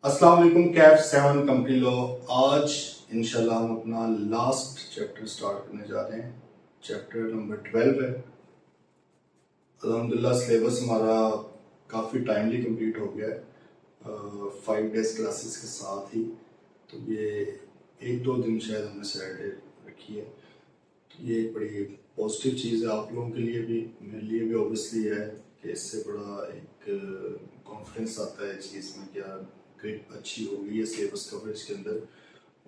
अस्सलाम वालेकुम। Kaif 7 company law. आज इंशाल्लाह हम अपना लास्ट चैप्टर स्टार्ट करने जा रहे हैं। चैप्टर नंबर 12 है। अल्हम्दुलिल्लाह सिलेबस हमारा काफ़ी टाइमली कंप्लीट हो गया है 5 डेज क्लासेस के साथ ही। तो ये एक दो दिन शायद हमने सैटरडे रखी है। तो ये एक बड़ी पॉजिटिव चीज़ है आप लोगों के लिए भी, मेरे लिए भी ऑब्वियसली है कि इससे बड़ा एक कॉन्फिडेंस आता है चीज़ में कि यार ग्रिप अच्छी हो गई है सिलेबस कवरेज के अंदर।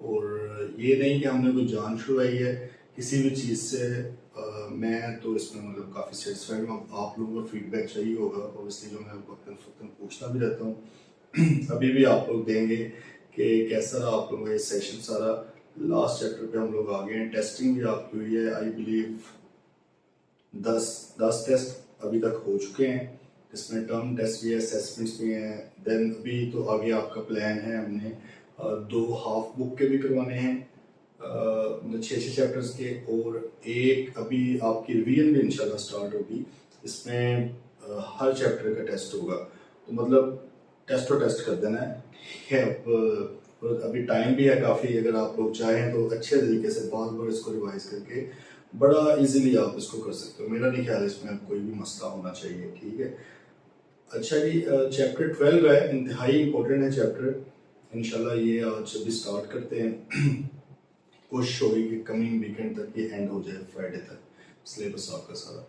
और ये नहीं कि हमने कोई जान छुड़ाई है किसी भी चीज़ से। मैं तो इसमें मतलब काफ़ी सेटिस्फाइड हूँ। आप लोगों का फीडबैक चाहिए होगा ऑब्वियसली, जो मैं वक्तन फ़क्तन पूछता भी रहता हूँ अभी भी आप लोग देंगे कि कैसा रहा आप लोगों का ये सेशन सारा। लास्ट चैप्टर पे हम लोग आ गए हैं। टेस्टिंग भी आपकी हुई है। आई बिलीव 10 टेस्ट अभी तक हो चुके हैं। इसमें टर्म टेस्ट भी है, असेसमेंट्स भी हैं। देन अभी तो आगे आपका प्लान है, हमने 2 हाफ बुक के भी करवाने हैं, मतलब 6 चैप्टर्स के। और एक अभी आपकी रिवीजन भी इंशाल्लाह स्टार्ट होगी। इसमें हर चैप्टर का टेस्ट होगा, तो मतलब टेस्ट कर देना है, ठीक है। अब अभी टाइम भी है काफ़ी। अगर आप लोग चाहें तो अच्छे तरीके से बार बार इसको रिवाइज करके बड़ा इजीली आप इसको कर सकते हो। मेरा नहीं ख्याल इसमें कोई भी मसला होना चाहिए, ठीक है। अच्छा जी, चैप्टर 12 है, इंतहाई इंपॉर्टेंट है चैप्टर। इंशाल्लाह ये आज भी स्टार्ट करते हैं। कोशिश होगी कि कमिंग वीकेंड तक ये एंड हो जाए, फ्राइडे तक सिलेबस आपका सारा।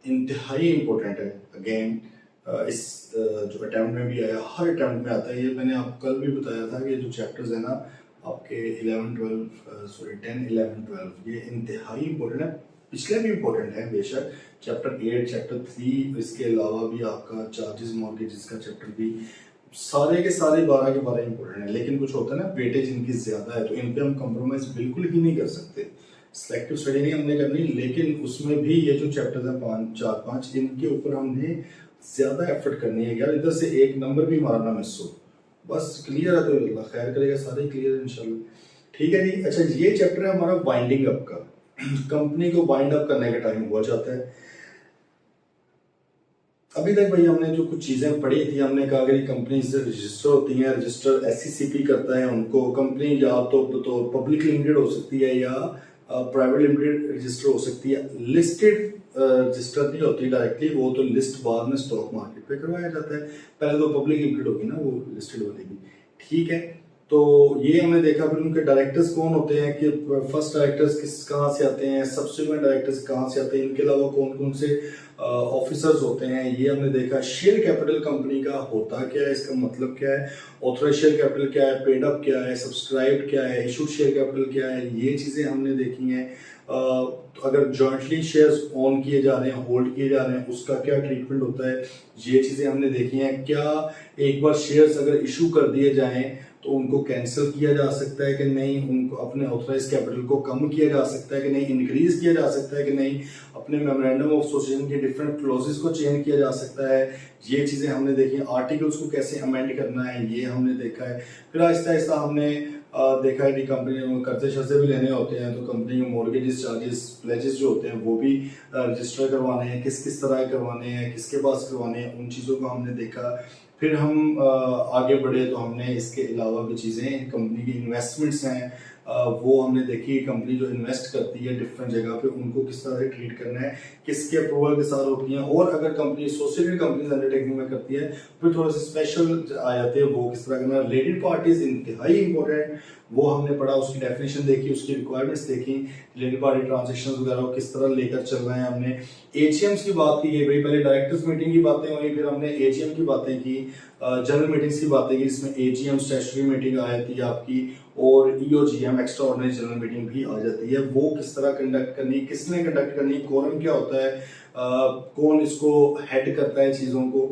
इंतहाई इंपॉर्टेंट है। अगेन इस जो अटैम्प्ट में भी आया, हर अटैम्प्ट में आता है ये। मैंने आपको कल भी बताया था कि जो चैप्टर्स है ना आपके 10 11 12 ये इंतहाई इंपॉर्टेंट है। पिछले भी इंपॉर्टेंट है बेशक। चैप्टर 8 चैप्टर 3, इसके अलावा भी आपका चार्जेस मॉर्गेजेस का चैप्टर भी, सारे के सारे 12 के 12 इंपॉर्टेंट है। लेकिन कुछ होता है ना, वेटेज इनकी ज्यादा है तो इन पे हम कॉम्प्रोमाइज बिल्कुल ही नहीं कर सकते। सिलेक्टिव स्टडी नहीं हमने करनी, लेकिन उसमें भी ये जो चैप्टर्स हैं 4-5 इनके ऊपर हमने ज्यादा एफर्ट करनी है यार। इधर से एक नंबर भी हमारा ना मिस हो। बस क्लियर है तो अल्लाह खैर करेगा, सारे क्लियर है इंशाल्लाह, ठीक है जी। अच्छा, ये चैप्टर है हमारा वाइंडिंग अप का। कंपनी को वाइंड अप करने का टाइम हुआ जाता है। अभी तक भाई हमने जो कुछ चीजें पढ़ी थी, हमने कहा कि कंपनी से रजिस्टर होती हैं, रजिस्टर एससीसीपी करता है उनको। कंपनी या तो पब्लिक लिमिटेड हो सकती है या प्राइवेट लिमिटेड रजिस्टर हो सकती है। लिस्टेड रजिस्टर नहीं होती डायरेक्टली, वो तो लिस्ट बाद में स्टॉक मार्केट पे करवाया जाता है। पहले तो पब्लिक लिमिटेड होगी ना वो लिस्टेड वाली, ठीक है। तो ये हमने देखा। फिर उनके डायरेक्टर्स कौन होते हैं, कि फर्स्ट डायरेक्टर्स कहाँ से आते हैं, सब्सिक्वेंट डायरेक्टर्स कहाँ से आते हैं, इनके अलावा कौन कौन से ऑफिसर्स होते हैं, ये हमने देखा। शेयर कैपिटल कंपनी का होता क्या है, इसका मतलब क्या है, ऑथराइज शेयर कैपिटल क्या है, पेड अप क्या है, सब्सक्राइब क्या है, इशूड शेयर कैपिटल क्या है, ये चीजें हमने देखी हैं। तो अगर जॉइंटली शेयर्स ऑन किए जा रहे हैं, होल्ड किए जा रहे हैं, उसका क्या ट्रीटमेंट होता है, ये चीजें हमने देखी हैं। क्या एक बार शेयर्स अगर इशू कर दिए जाएं तो उनको कैंसिल किया जा सकता है कि नहीं, उनको अपने ऑथराइज कैपिटल को कम किया जा सकता है कि नहीं, इंक्रीज किया जा सकता है कि नहीं, अपने मेमोरेंडम ऑफ एसोसिएशन के डिफरेंट क्लॉजेस को चेंज किया जा सकता है, ये चीजें हमने देखी। आर्टिकल्स को कैसे अमेंड करना है, ये हमने देखा है। फिर आहिस्ता आहिस्ता हमने देखा है कि कंपनी में कर्जे शर्जे भी लेने होते हैं, तो कंपनी में मॉर्गेजेस, चार्जेस, प्लेजेस जो होते हैं वो भी रजिस्टर करवाने हैं, किस किस तरह करवाने हैं, किसके पास करवाने हैं, उन चीज़ों को हमने देखा। फिर हम आगे बढ़े तो हमने इसके अलावा भी चीज़ें, कंपनी की इन्वेस्टमेंट्स हैं वो हमने देखी। कंपनी जो इन्वेस्ट करती है डिफरेंट जगह पे, उनको किस तरह से ट्रीट करना है, किसके अप्रूवल के साथ होती हैं। और अगर कंपनी एसोसिएटेड कंपनीज अंडरटेकिंग में करती है फिर थोड़े से स्पेशल आ जाते हैं, वो किस तरह करना। रिलेटेड पार्टीज इंतहाई इंपॉर्टेंट, वो हमने पढ़ा, उसकी डेफिनेशन देखी, उसकी रिक्वायरमेंट्स देखी। रिलेटेड पार्टी ट्रांजेक्शन वगैरह किस तरह लेकर चल रहे हैं। हमने एजीएम्स की बात की है भाई, पहले डायरेक्टर्स मीटिंग की बातें हुई, फिर हमने एजीएम की बातें की, जनरल मीटिंग्स की बातें की, इसमें एजीएम स्टैट्यूटरी मीटिंग आ जाती है आपकी, और ईओजीएम एक्स्ट्रा ऑर्डिनरी जनरल मीटिंग भी आ जाती है। वो किस तरह कंडक्ट करनी, किसने कंडक्ट करनी, कोरम क्या होता है, कौन इसको हेड करता है चीजों को,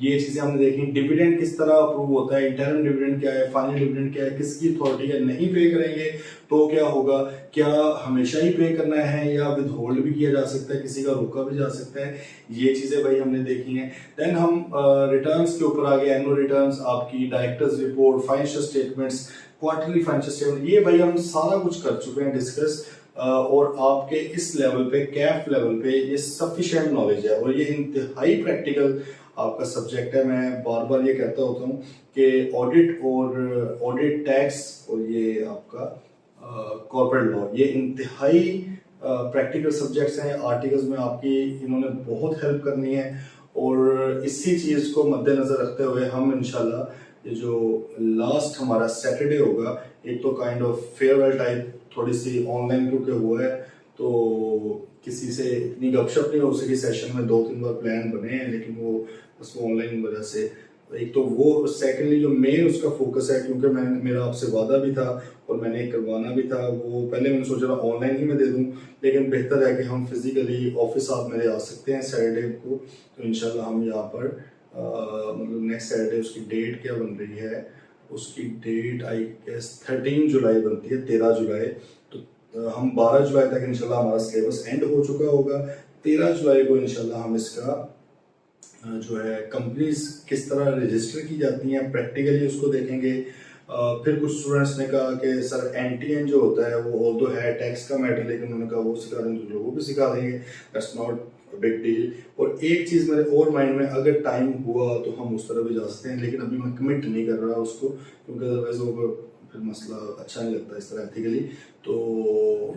ये चीजें हमने देखी। डिविडेंड किस तरह अप्रूव होता है, इंटरनल डिविडेंड क्या है, फाइनल डिविडेंड क्या है, किसकी अथॉरिटी है, नहीं पे करेंगे तो क्या होगा, क्या हमेशा ही पे करना है या विद होल्ड भी किया जा सकता है, किसी का रोका भी जा सकता है, ये चीजें भाई हमने देखी हैं। देन हम रिटर्न्स के ऊपर आ गए। एनुअल रिटर्न्स, आपकी directors report, financial statements, quarterly financial statement, ये भाई हम सारा कुछ कर चुके हैं डिस्कस। और आपके इस लेवल पे, कैफ लेवल पे, ये सफिशिएंट नॉलेज है और ये इंतहाई प्रैक्टिकल आपका सब्जेक्ट है। मैं बार बार ये कहता होता हूँ कि ऑडिट टैक्स और ये आपका कॉर्पोरेट लॉ, ये इंतहाई प्रैक्टिकल सब्जेक्ट्स हैं। आर्टिकल्स में आपकी इन्होंने बहुत हेल्प करनी है, और इसी चीज़ को मद्देनजर रखते हुए हम इंशाल्लाह ये जो लास्ट हमारा सैटरडे होगा, एक तो काइंड ऑफ फेयरवेल टाइप, थोड़ी सी ऑनलाइन क्योंकि हुआ है तो किसी से इतनी गपशप नहीं हो सकी सेशन में, 2-3 बार प्लान बने हैं लेकिन वो उसको ऑनलाइन वजह से, एक तो वो, सेकेंडली जो मेन उसका फोकस है, क्योंकि मेरा आपसे वादा भी था और मैंने करवाना भी था, वो पहले मैंने सोचा था ऑनलाइन ही मैं दे दूं, लेकिन बेहतर है कि हम फिजिकली ऑफिस आप मेरे आ सकते हैं सैटरडे को। तो इंशाल्लाह हम यहाँ पर मतलब नेक्स्ट सैटरडे, उसकी डेट क्या बन रही है, उसकी डेट आई गेस 13 जुलाई बनती है, 13 जुलाई। तो हम 12 जुलाई तक इंशाल्लाह हमारा सिलेबस एंड हो चुका होगा। 13 जुलाई को इंशाल्लाह हम इसका जो है कंपनीज किस तरह रजिस्टर की जाती हैं प्रैक्टिकली उसको देखेंगे। फिर कुछ स्टूडेंट्स ने कहा कि सर एनटीएन जो होता है वो ऑल्दो है टैक्स का मैटर, लेकिन उन्होंने कहा वो सिखा देंगे तो लोगों भी सिखा देंगे, दैट्स नॉट बिग डील। और एक चीज़ मेरे और माइंड में, अगर टाइम हुआ तो हम उस तरह भी जा सकते हैं, लेकिन अभी मैं कमिट नहीं कर रहा उसको, क्योंकि अदरवाइज वो फिर मसला अच्छा नहीं लगता इस तरह एथिकली। तो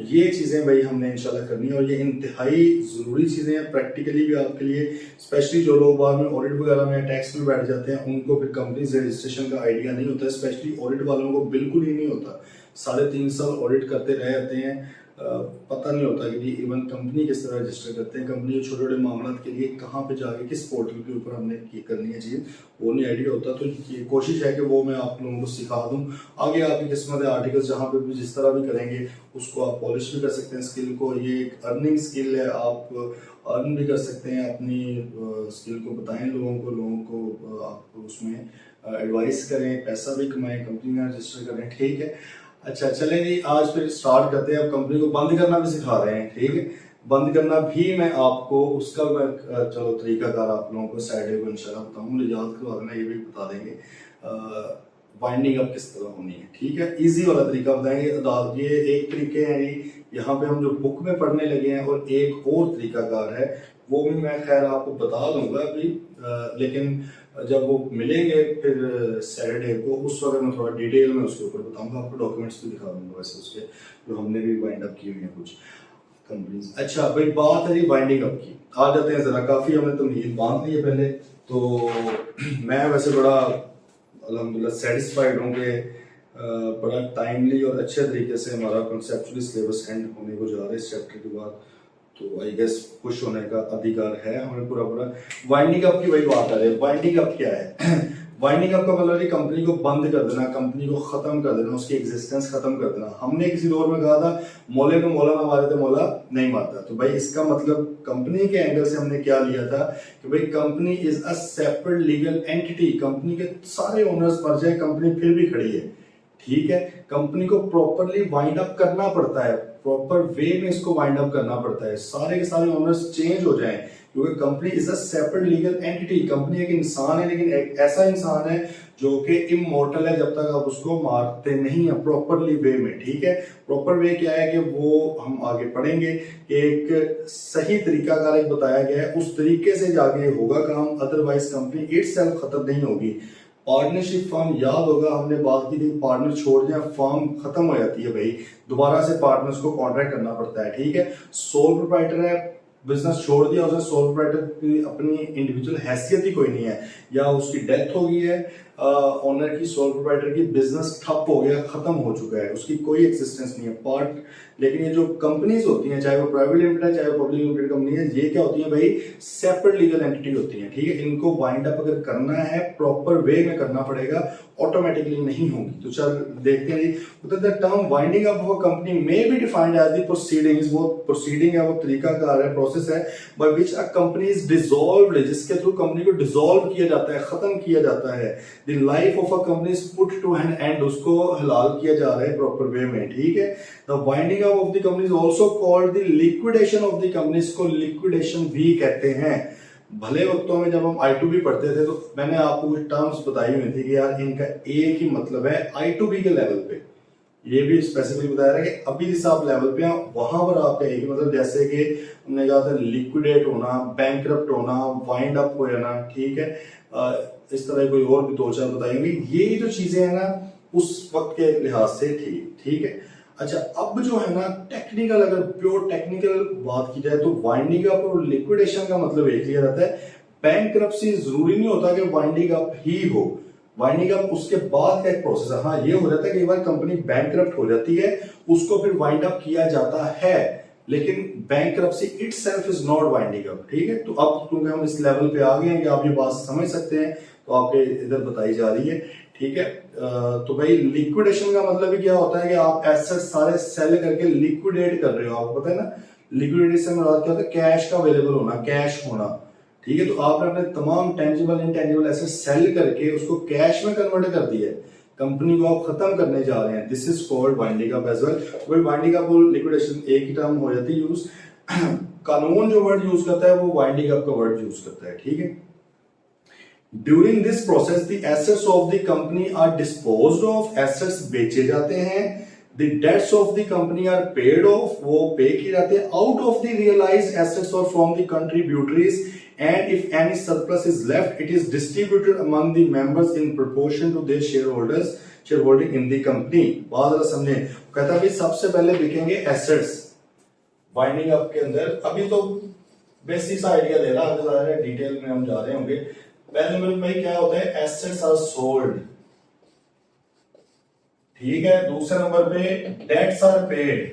ये चीज़ें भाई हमने इंशाल्लाह करनी है, और ये इंतहाई ज़रूरी चीज़ें हैं प्रैक्टिकली भी आपके लिए, स्पेशली जो लोग बाद में ऑडिट वगैरह में टैक्स में बैठ जाते हैं, उनको फिर कंपनीज रजिस्ट्रेशन का आइडिया नहीं होता है। स्पेशली ऑडिट वालों को बिल्कुल ही नहीं होता, 3.5 साल ऑडिट करते रह जाते हैं, पता नहीं होता कि इवन कंपनी किस तरह रजिस्टर करते हैं, कंपनी के छोटे छोटे मामलों के लिए कहाँ पे जाके किस पोर्टल के ऊपर हमने करनी है चीज़, वो नहीं आइडिया होता। तो ये कोशिश है कि वो मैं आप लोगों को सिखा दूँ। आगे आपकी किस्मत है, आर्टिकल्स जहाँ पे भी जिस तरह भी करेंगे उसको आप पॉलिश भी कर सकते हैं स्किल को, ये एक अर्निंग स्किल है, आप अर्न भी कर सकते हैं अपनी स्किल को, बताएं लोगों को आप उसमें एडवाइस करें, पैसा भी कमाएं, कंपनी में रजिस्टर करें, ठीक है। अच्छा चलें जी, आज फिर स्टार्ट करते हैं। अब कंपनी को बंद करना भी सिखा रहे हैं, ठीक है, बंद करना भी मैं आपको उसका मैं चलो तरीकाकार आप लोगों को सैटरडे को इंशाल्लाह बताऊँ, मुझे याद करवा देना, ये भी बता देंगे वाइंडिंग अप किस तरह होनी है, ठीक है, इजी वाला तरीका बताएंगे। ये एक तरीके हैं जी, यहाँ पे हम जो बुक में पढ़ने लगे हैं, और एक और तरीकाकार है वो भी मैं खैर आपको बता दूंगा अभी, लेकिन जब वो मिलेंगे फिर सैटरडे को, उस वक्त मैं थोड़ा डिटेल में उसके ऊपर बताऊंगा आपको, डॉक्यूमेंट्स भी दिखा दूंगा वैसे उसके, जो हमने भी वाइंड अप की हुई है कुछ कंपनीज। अच्छा भाई, बात है जी वाइंडिंग अप की, आ जाते हैं जरा, काफी हमने तमहीद बांध ली है पहले तो। मैं वैसे बड़ा अल्हम्दुलिल्लाह सेटिस्फाइड हूँ कि बड़ा टाइमली और अच्छे तरीके से हमारा कॉन्सेप्चुअली सिलेबस एंड होने को जा रहा है इस चैप्टर के बाद, तो आई गेस खुश होने का अधिकार है हमें पूरा पूरा। वाइंडिंग अप की वही बात आ रही है, वाइंडिंग अप क्या है? वाइंडिंग अप का मतलब कंपनी को बंद कर देना, कंपनी को खत्म कर देना, उसकी एग्जिस्टेंस खत्म कर देना। हमने किसी दौर में कहा था मौले में मौला ना मारे तो मौला नहीं मारता, तो भाई इसका मतलब कंपनी के एंगल से हमने क्या लिया था कि भाई company is a separate legal entity, company के सारे ओनर्स मर जाए कंपनी फिर भी खड़ी है, ठीक है। कंपनी को प्रॉपरली वाइंड अप करना पड़ता है, प्रॉपर वे में इसको वाइंड अप करना पड़ता है, सारे के सारे ओनर्स चेंज हो जाएं, क्योंकि company is a separate legal entity. Company एक इंसान है, लेकिन एक ऐसा इंसान है जो कि इमॉर्टल है जब तक आप उसको मारते नहीं है प्रॉपरली वे में, ठीक है। प्रॉपर वे क्या है कि वो हम आगे पढ़ेंगे, एक सही तरीका कार एक बताया गया है, उस तरीके से जाके होगा काम, अदरवाइज कंपनी इटसेल्फ खत्म नहीं होगी। पार्टनरशिप फर्म याद होगा हमने बात की थी, पार्टनर छोड़ दिया फर्म खत्म हो जाती है भाई, दोबारा से पार्टनर्स को कॉन्ट्रैक्ट करना पड़ता है, ठीक है। सोल प्रोप्राइटर है, बिजनेस छोड़ दिया उसने, सोल प्रोप्राइटर की अपनी इंडिविजुअल हैसियत ही कोई नहीं है, या उसकी डेथ हो गई है ओनर की, सोल प्रोप्राइटर की, बिजनेस ठप हो गया, खत्म हो चुका है, उसकी कोई एक्सिस्टेंस नहीं है पार्ट। लेकिन ये जो कंपनीज होती हैं, चाहे वो प्राइवेट लिमिटेड है चाहे पब्लिक लिमिटेड कंपनी है, ये क्या होती है भाई, सेपरेट लीगल एंटिटी होती है, ठीक है। इनको वाइंड अप अगर करना है प्रॉपर वे में करना पड़ेगा, ऑटोमेटिकली नहीं होगी। तो चल देखते हैं, the term winding up of a company may be defined as the proceedings, वो प्रोसीडिंग है, वो तरीकाकार है, प्रोसेस है by which a company is dissolved, जिसके थ्रू कंपनी को डिसॉल्व किया जाता है, खत्म किया जाता है। The life of a company is put to an end, उसको हलाल किया जा रहा है प्रॉपर वे में, ठीक है। The winding up of the company is also called the liquidation of the company, इसको लिक्विडेशन भी कहते हैं। भले वक्तों में जब हम I2B पढ़ते थे तो मैंने आपको कुछ टर्म्स बताई हुई थी कि यार इनका एक ही मतलब है I2B के लेवल पे, ये भी स्पेसिफिकली बताया है कि अभी जिस आप लेवल पे हैं वहां पर आपका एक मतलब जैसे कि हमने कहा था लिक्विडेट होना, बैंकरप्ट होना, वाइंड अप हो जाना, ठीक है, इस तरह कोई और भी दो चार बताएंगे। ये जो चीजें हैं ना उस वक्त के लिहाज से ठीक है। अच्छा, अब जो है ना टेक्निकल, अगर प्योर टेक्निकल बात की जाए तो वाइंडिंग अप और लिक्विडेशन का मतलब एक लिया जाता है। बैंकरप्सी जरूरी नहीं होता कि वाइंडिंग अप ही हो, वाइंडिंग अप उसके बाद का एक प्रोसेस है। हाँ, ये हो जाता है कई बार कंपनी बैंकरप्ट हो जाती है, उसको फिर वाइंड अप किया जाता है, लेकिन bankruptcy itself is not winding up, ठीक है। तो अब क्योंकि हम इस लेवल पे आ गए हैं कि आप ये बात समझ सकते हैं, तो आपके इधर बताई जा रही है, ठीक है। तो भाई लिक्विडेशन का मतलब क्या होता है कि आप एसेट सारे सेल करके लिक्विडेट कर रहे हो, आपको पता है ना। लिक्विडेशन से मुराद क्या होता है, कैश का अवेलेबल होना, कैश होना, ठीक है। तो आपने अपने तमाम टेंजिबल इनटेंजिबल एसेट सेल करके उसको कैश में कन्वर्ट कर दिया है, कंपनी को आप खत्म करने जा रहे हैं, this is called winding up as well. वही वाइंडिंग अप और लिक्विडेशन एक ही टर्म हो जाती है यूज। कानून जो वर्ड यूज करता है वो वाइंडिंग अप का वर्ड यूज करता है, ठीक है। During this process the assets of the company are disposed off, assets बेचे जाते हैं, the debts of the company are paid off, वो पे किए जाते हैं, out of the realised assets और from the contributories, and if any surplus is left, it is distributed among the members in proportion to their shareholding in the company। बात जरा समझे, कहता है सबसे पहले बिकेंगे एसेट्स वाइंडिंग अप के अंदर। अभी तो बेसिक सा आइडिया दे रहा है, आगे डिटेल में हम जा रहे होंगे। पहले नंबर भाई क्या होता है, एसेट्स आर सोल्ड, ठीक है। दूसरे नंबर पे डेट्स आर पेड,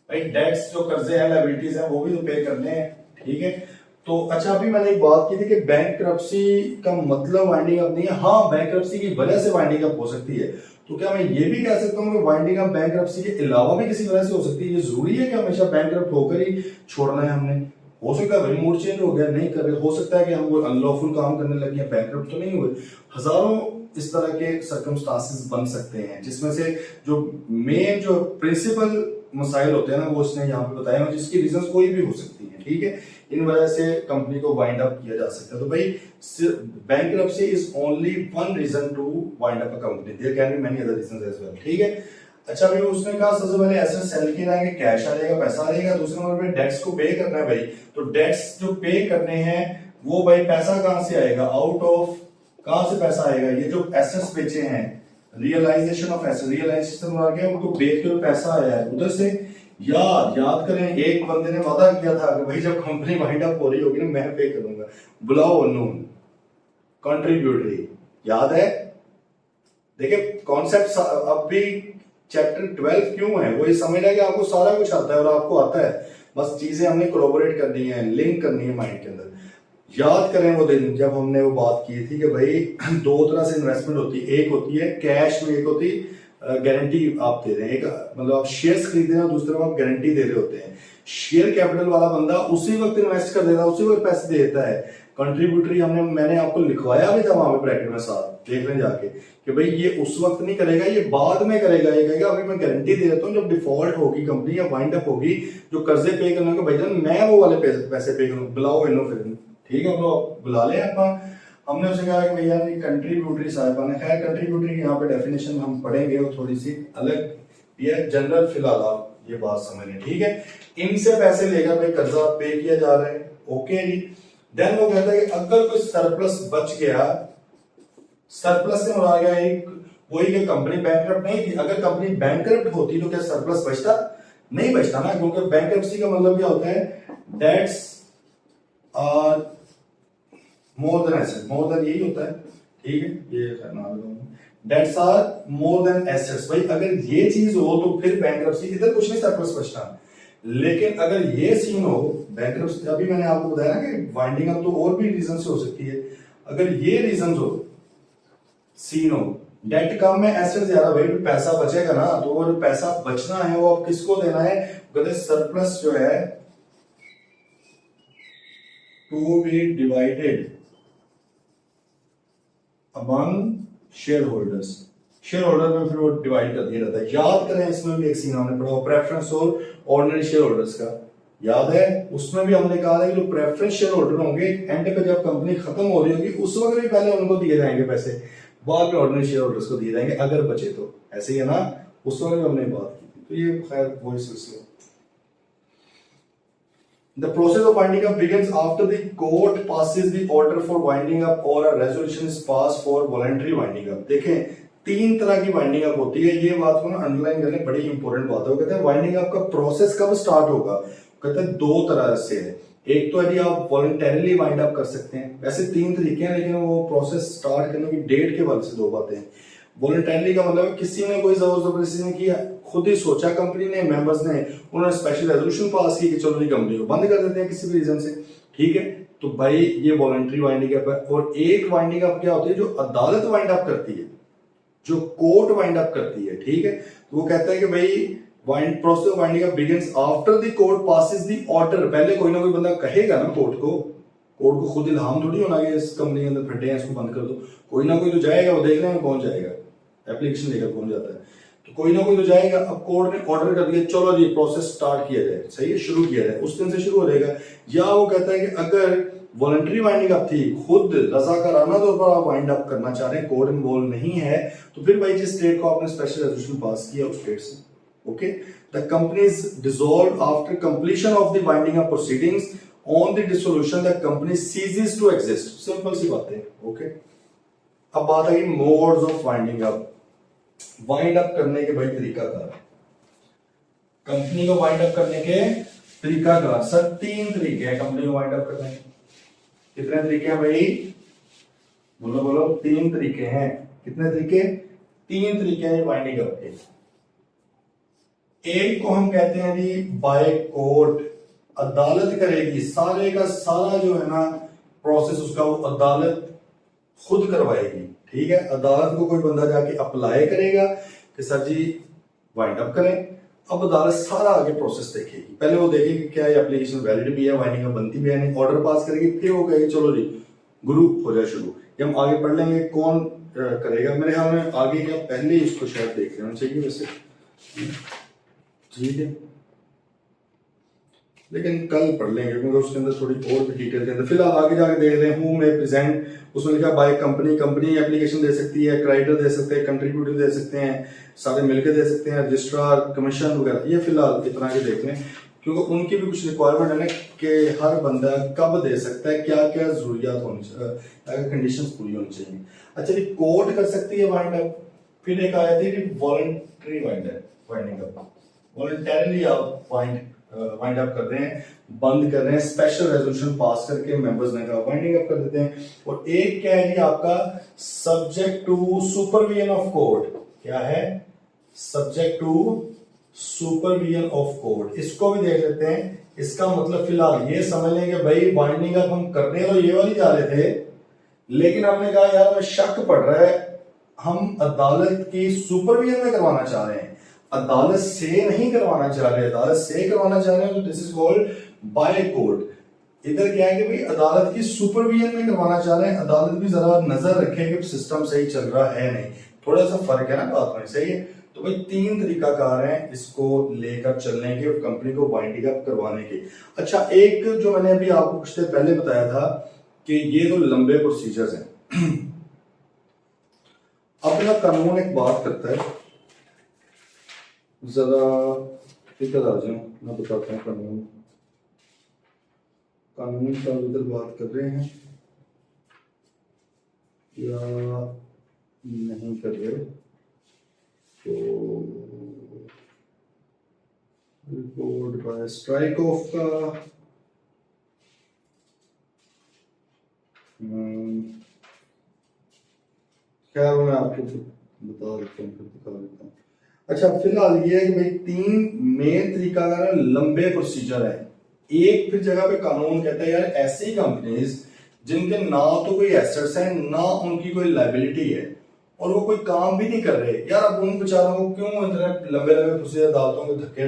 भाई डेट्स जो कर्जे हैं, लायबिलिटीज हैं, वो भी तो पे करने हैं, ठीक है। तो अच्छा, अभी मैंने एक बात की थी कि बैंकरप्सी का मतलब वाइंडिंग अप नहीं है। हाँ, बैंकरप्सी की वजह से वाइंडिंग अप हो सकती है, तो क्या मैं ये भी कह सकता हूँ कि वाइंडिंग अप बैंकरप्सी के अलावा भी किसी वजह से हो सकती है? ये जरूरी है कि हमेशा बैंकरप्ट होकर ही छोड़ना है हमने? हो सकता है भाई मूड चेंज हो गया, नहीं कर रहे, हो सकता है कि हम कोई अनलॉफुल काम करने लगे, बैंकरप्ट तो नहीं हुए। हजारों इस तरह के सर्कमस्टांसेस बन सकते हैं, जिसमें से जो मेन जो प्रिंसिपल मसाइल होते हैं ना वो उसने यहाँ पे बताया, जिसकी रीजन कोई भी हो सकती है, ठीक है। इन वजह से कंपनी को वाइंड अप किया जा सकता है। तो भाई bankruptcy is only one reason to wind up a company, there can be many other reasons as well, ठीक है। अच्छा भाई, उसने कहा सबसे पहले एसेट सेल किए जाएंगे, कैश आ जाएगा, पैसा आ जाएगा। दूसरे नंबर पे डेट्स को पे करना है भाई, तो डेट्स जो पे करने हैं वो भाई पैसा कहां से आएगा, आउट ऑफ, कहां से पैसा आएगा, ये जो एसेट्स बेचे हैं, रियलाइजेशन ऑफ एसेट, रियलाइजेशन आ गया, उनको बेच के पैसा आया है उधर से। याद करें, एक बंदे ने वादा किया था कि भाई जब कंपनी वाइंड अप हो रही होगी ना मैं पे करूंगा, बुलाओ अननोन कंट्रीब्यूटरी, याद है। देखिए कॉन्सेप्ट अब भी चैप्टर 12 क्यों है, वो ये समझ रहा है कि आपको सारा कुछ आता है और आपको आता है, बस चीजें हमने कोलैबोरेट करनी है, लिंक करनी है माइंड के अंदर। याद करें वो दिन जब हमने वो बात की थी कि भाई दो तरह से इन्वेस्टमेंट होती है, एक होती है कैश में, एक होती गारंटी आप दे रहे हैं, एक मतलब आप शेयर्स खरीद रहे हैं, दूसरा आप गारंटी दे रहे होते हैं। शेयर कैपिटल वाला बंदा उसी वक्त इन्वेस्ट कर देता है, उसी वक्त पैसे दे देता है। कंट्रीब्यूटरी मैंने आपको लिखवाया भी था वहां पे ब्रैकेट में साथ, देख लें जाके कि भाई ये उस वक्त नहीं करेगा, ये बाद में करेगा। ये कहेगा अभी मैं गारंटी दे देता हूँ, जब डिफॉल्ट होगी कंपनी या वाइंड अप होगी, जो कर्जे पे करने को भाईजान मैं वो वाले पैसे पे करूँ, बुलाओ इनो फिर, ठीक है, हम लोग बुला ले। हमने उसे कहा कि भैया कंट्रीब्यूटरी साहिबान है, खैर कंट्रीब्यूटरी की यहाँ पे डेफिनेशन हम पढ़ेंगे वो थोड़ी सी अलग, ये जनरल फिलहाल आप ये बात समझ लें, ठीक है। इनसे पैसे लेकर भाई कर्जा पे किया जा रहा है, ओके जी। देन वो कहता है कि अगर कोई सरप्लस बच गया, सरप्लस से मुराद गया एक वही कि कंपनी बैंकरप्ट नहीं थी, अगर कंपनी बैंकरप्ट होती तो क्या सरप्लस बचता? नहीं बचता ना, क्योंकि बैंकरप्सी का मतलब क्या होता है, debts are more than asset, more than यही होता है, ठीक है, ये debts are more than assets. भाई अगर ये चीज हो तो फिर बैंकरप्सी, इधर कुछ नहीं सरप्लस बचता। लेकिन अगर ये सीन हो बैंकरप्सी, अभी मैंने आपको बताया ना कि वाइंडिंग अप तो और भी रीजन से हो सकती है, अगर ये रीजन हो, सीन हो, डेट कम है एसेट ज्यादा, भाई पैसा बचेगा ना, तो वो जो पैसा बचना है वो आप किसको देना है, कहते सरप्लस जो है to be divided among share holders, share holder में फिर वो डिवाइड कर दिया जाता है। याद करें इसमें भी एक सीन हमने पढ़ा प्रेफरेंस और ऑर्डिनरी शेयर होल्डर्स का, याद है, उसमें भी हमने कहा था कि जो प्रेफरेंस शेयर होल्डर होंगे एंड पे जब कंपनी खत्म हो रही होगी उस वक्त भी पहले उनको दिए जाएंगे पैसे, बाद में ऑर्डिनरी शेयर होल्डर्स को दिए जाएंगे अगर बचे तो, ऐसे ही है ना। उस वाले में हमने बात की थी। तो ये खैर वही सिलसिला। The process of winding up begins after the court passes the order for winding up or a resolution is passed for voluntary winding up। देखें, 3 तरह की वाइंडिंग अप होती है, ये बात को ना अंडरलाइन करने बड़ी इंपॉर्टेंट बात है। वो कहते हैं वाइंडिंग अप का प्रोसेस कब स्टार्ट होगा, कहते हैं 2 तरह से है। एक तो यदि आप वॉलंटरली वाइंड अप कर सकते हैं, वैसे 3 तरीके हैं, लेकिन वो प्रोसेस स्टार्ट करने की डेट के बारे से 2 बातें हैं। वॉलंटरली का मतलब किसी ने कोई जबरदस्ती नहीं किया, खुद ही सोचा कंपनी ने, मेंबर्स ने, उन्होंने स्पेशल रेजोल्यूशन पास की कि चलो जी कंपनी को बंद कर देते हैं किसी भी रीजन से, ठीक है। तो भाई ये वॉलंटरी वाइंडिंग अप है। और एक वाइंडिंग अप क्या होती है, जो अदालत वाइंड अप करती है, जो कोर्ट वाइंड अप करती है, ठीक है। तो वो कहता है कि भाई process winding up begins after the court passes the order. पहले कोई ना कोई बंदा कहेगा ना कोर्ट को खुद इल्हाम थोड़ी होना कि इस कंपनी के अंदर फटे हैं इसको बंद कर दो। कोई ना कोई तो जाएगा, वो देख लेंगे कौन जाएगा, एप्लीकेशन लेकर कौन जाता है, तो कोई ना कोई तो जाएगा। अब कोर्ट ने ऑर्डर कर दिया, चलो जी प्रोसेस स्टार्ट किया जाए, सही है, शुरू किया जाए, उस दिन से शुरू हो जाएगा। या वो कहता है कि अगर वॉलंटरी वाइंडिंग अप थी, खुद रजाकाराना तौर पर आप वाइंड अप करना चाह रहे हैं, कोर्ट इन्वॉल्व नहीं है, तो फिर भाई जिस स्टेट को आपने स्पेशल रेजोल्यूशन पास किया उस स्टेट से, okay. The company is dissolved after completion of the winding up proceedings. On the dissolution the company ceases to exist. Simple सी बात है, ओके। अब बात आई modes of winding up. Wind up करने के भाई तरीका का, कंपनी को वाइंड अप करने के तरीका का सर 3 तरीके हैं कंपनी को वाइंड अप करने के। कितने तरीके हैं भाई, बोलो बोलो, 3 तरीके हैं। कितने तरीके, 3 तरीके हैं वाइंडिंग अप के। एक को हम कहते हैं जी बाय कोर्ट, अदालत करेगी, सारे का सारा जो है ना प्रोसेस उसका वो अदालत खुद करवाएगी, ठीक है। अदालत को कोई बंदा जाके अप्लाई करेगा कि सर जी वाइंड अप करें। अब अदालत सारा आगे प्रोसेस देखेगी, पहले वो देखेगी क्या ये एप्लीकेशन वैलिड भी है, वाइंडिंग अप बनती भी है नहीं, ऑर्डर पास करेगी, फिर वो कहेगी चलो जी गुरु हो जाए शुरू। ये हम आगे पढ़ लेंगे कौन करेगा। मेरे ख्याल में आगे क्या पहले ही इसको शायद देख लेना चाहिए वैसे, ठीक है, लेकिन कल पढ़ लेंगे क्योंकि उसके अंदर थोड़ी और भी डिटेल के अंदर। फिलहाल आगे जाके देख रहे हैं हूँ मैं प्रेजेंट, उसमें लिखा बाय कंपनी, कंपनी एप्लीकेशन दे सकती है, क्रेडिटर दे सकते हैं, कंट्रीब्यूटर दे सकते हैं, सारे मिलकर दे सकते हैं, रजिस्ट्रार, कमीशन वगैरह। ये फिलहाल इतना के देख लें क्योंकि उनकी भी कुछ रिक्वायरमेंट है ना कि हर बंदा कब दे सकता है, क्या क्या जरूरियात होनी चाहिए, कंडीशंस पूरी होनी चाहिए। अच्छा जी, कोर्ट कर सकती है वाइंड अप। फिर एक आया थी वॉलंटरी वाइंडिंग अप, वॉलंटरली आप वाइंड अप कर रहे हैं, बंद कर रहे हैं, स्पेशल रेजोल्यूशन पास करके मेंबर्स ने कहा वाइंडिंग अप कर देते हैं। और एक क्या है जी आपका subject to supervision of court. क्या है, subject to supervision of court. इसको भी देख लेते हैं। इसका मतलब फिलहाल ये समझ लें कि भाई वाइंडिंग अप हम करने तो ये वाली जा रहे थे, लेकिन हमने कहा यार हमें शक पड़ रहा है, हम अदालत की सुपरविजन में करवाना चाह रहे हैं, अदालत से नहीं करवाना चाह रहे, अदालत से करवाना चाह रहे हैं, तो this is called by court. इधर क्या है कि भाई अदालत की सुपरविजन में करवाना चाह रहे हैं, अदालत भी जरा नजर रखे कि सिस्टम सही चल रहा है नहीं, थोड़ा सा फर्क है ना बात में, सही है। तो भाई 3 तरीकाकार हैं इसको लेकर चलने के, कंपनी को वाइंडिंग अप करवाने के। अच्छा, एक जो मैंने अभी आपको कुछ देर पहले बताया था कि ये तो लंबे प्रोसीजर्स हैं। अब ना कानून एक बात करता है, जरा इधर आ जाऊं, मैं बताता हूँ कानून का इधर बात कर रहे हैं या नहीं कर रहे। तो रिपोर्ट बाय स्ट्राइक ऑफ का क्या मैं आपको बता देता हूँ, दिखा देता हूँ। अच्छा, फिलहाल ये है कि भाई 3 मेन तरीका का लंबे प्रोसीजर है। एक फिर जगह पे कानून कहता है यार ऐसी कंपनीज जिनके ना तो कोई एसेट्स है ना उनकी कोई लायबिलिटी है और वो कोई काम भी नहीं कर रहे, यार अब उन बेचारों को क्यों इतने लंबे लंबे प्रोसीजर अदालतों के धक्के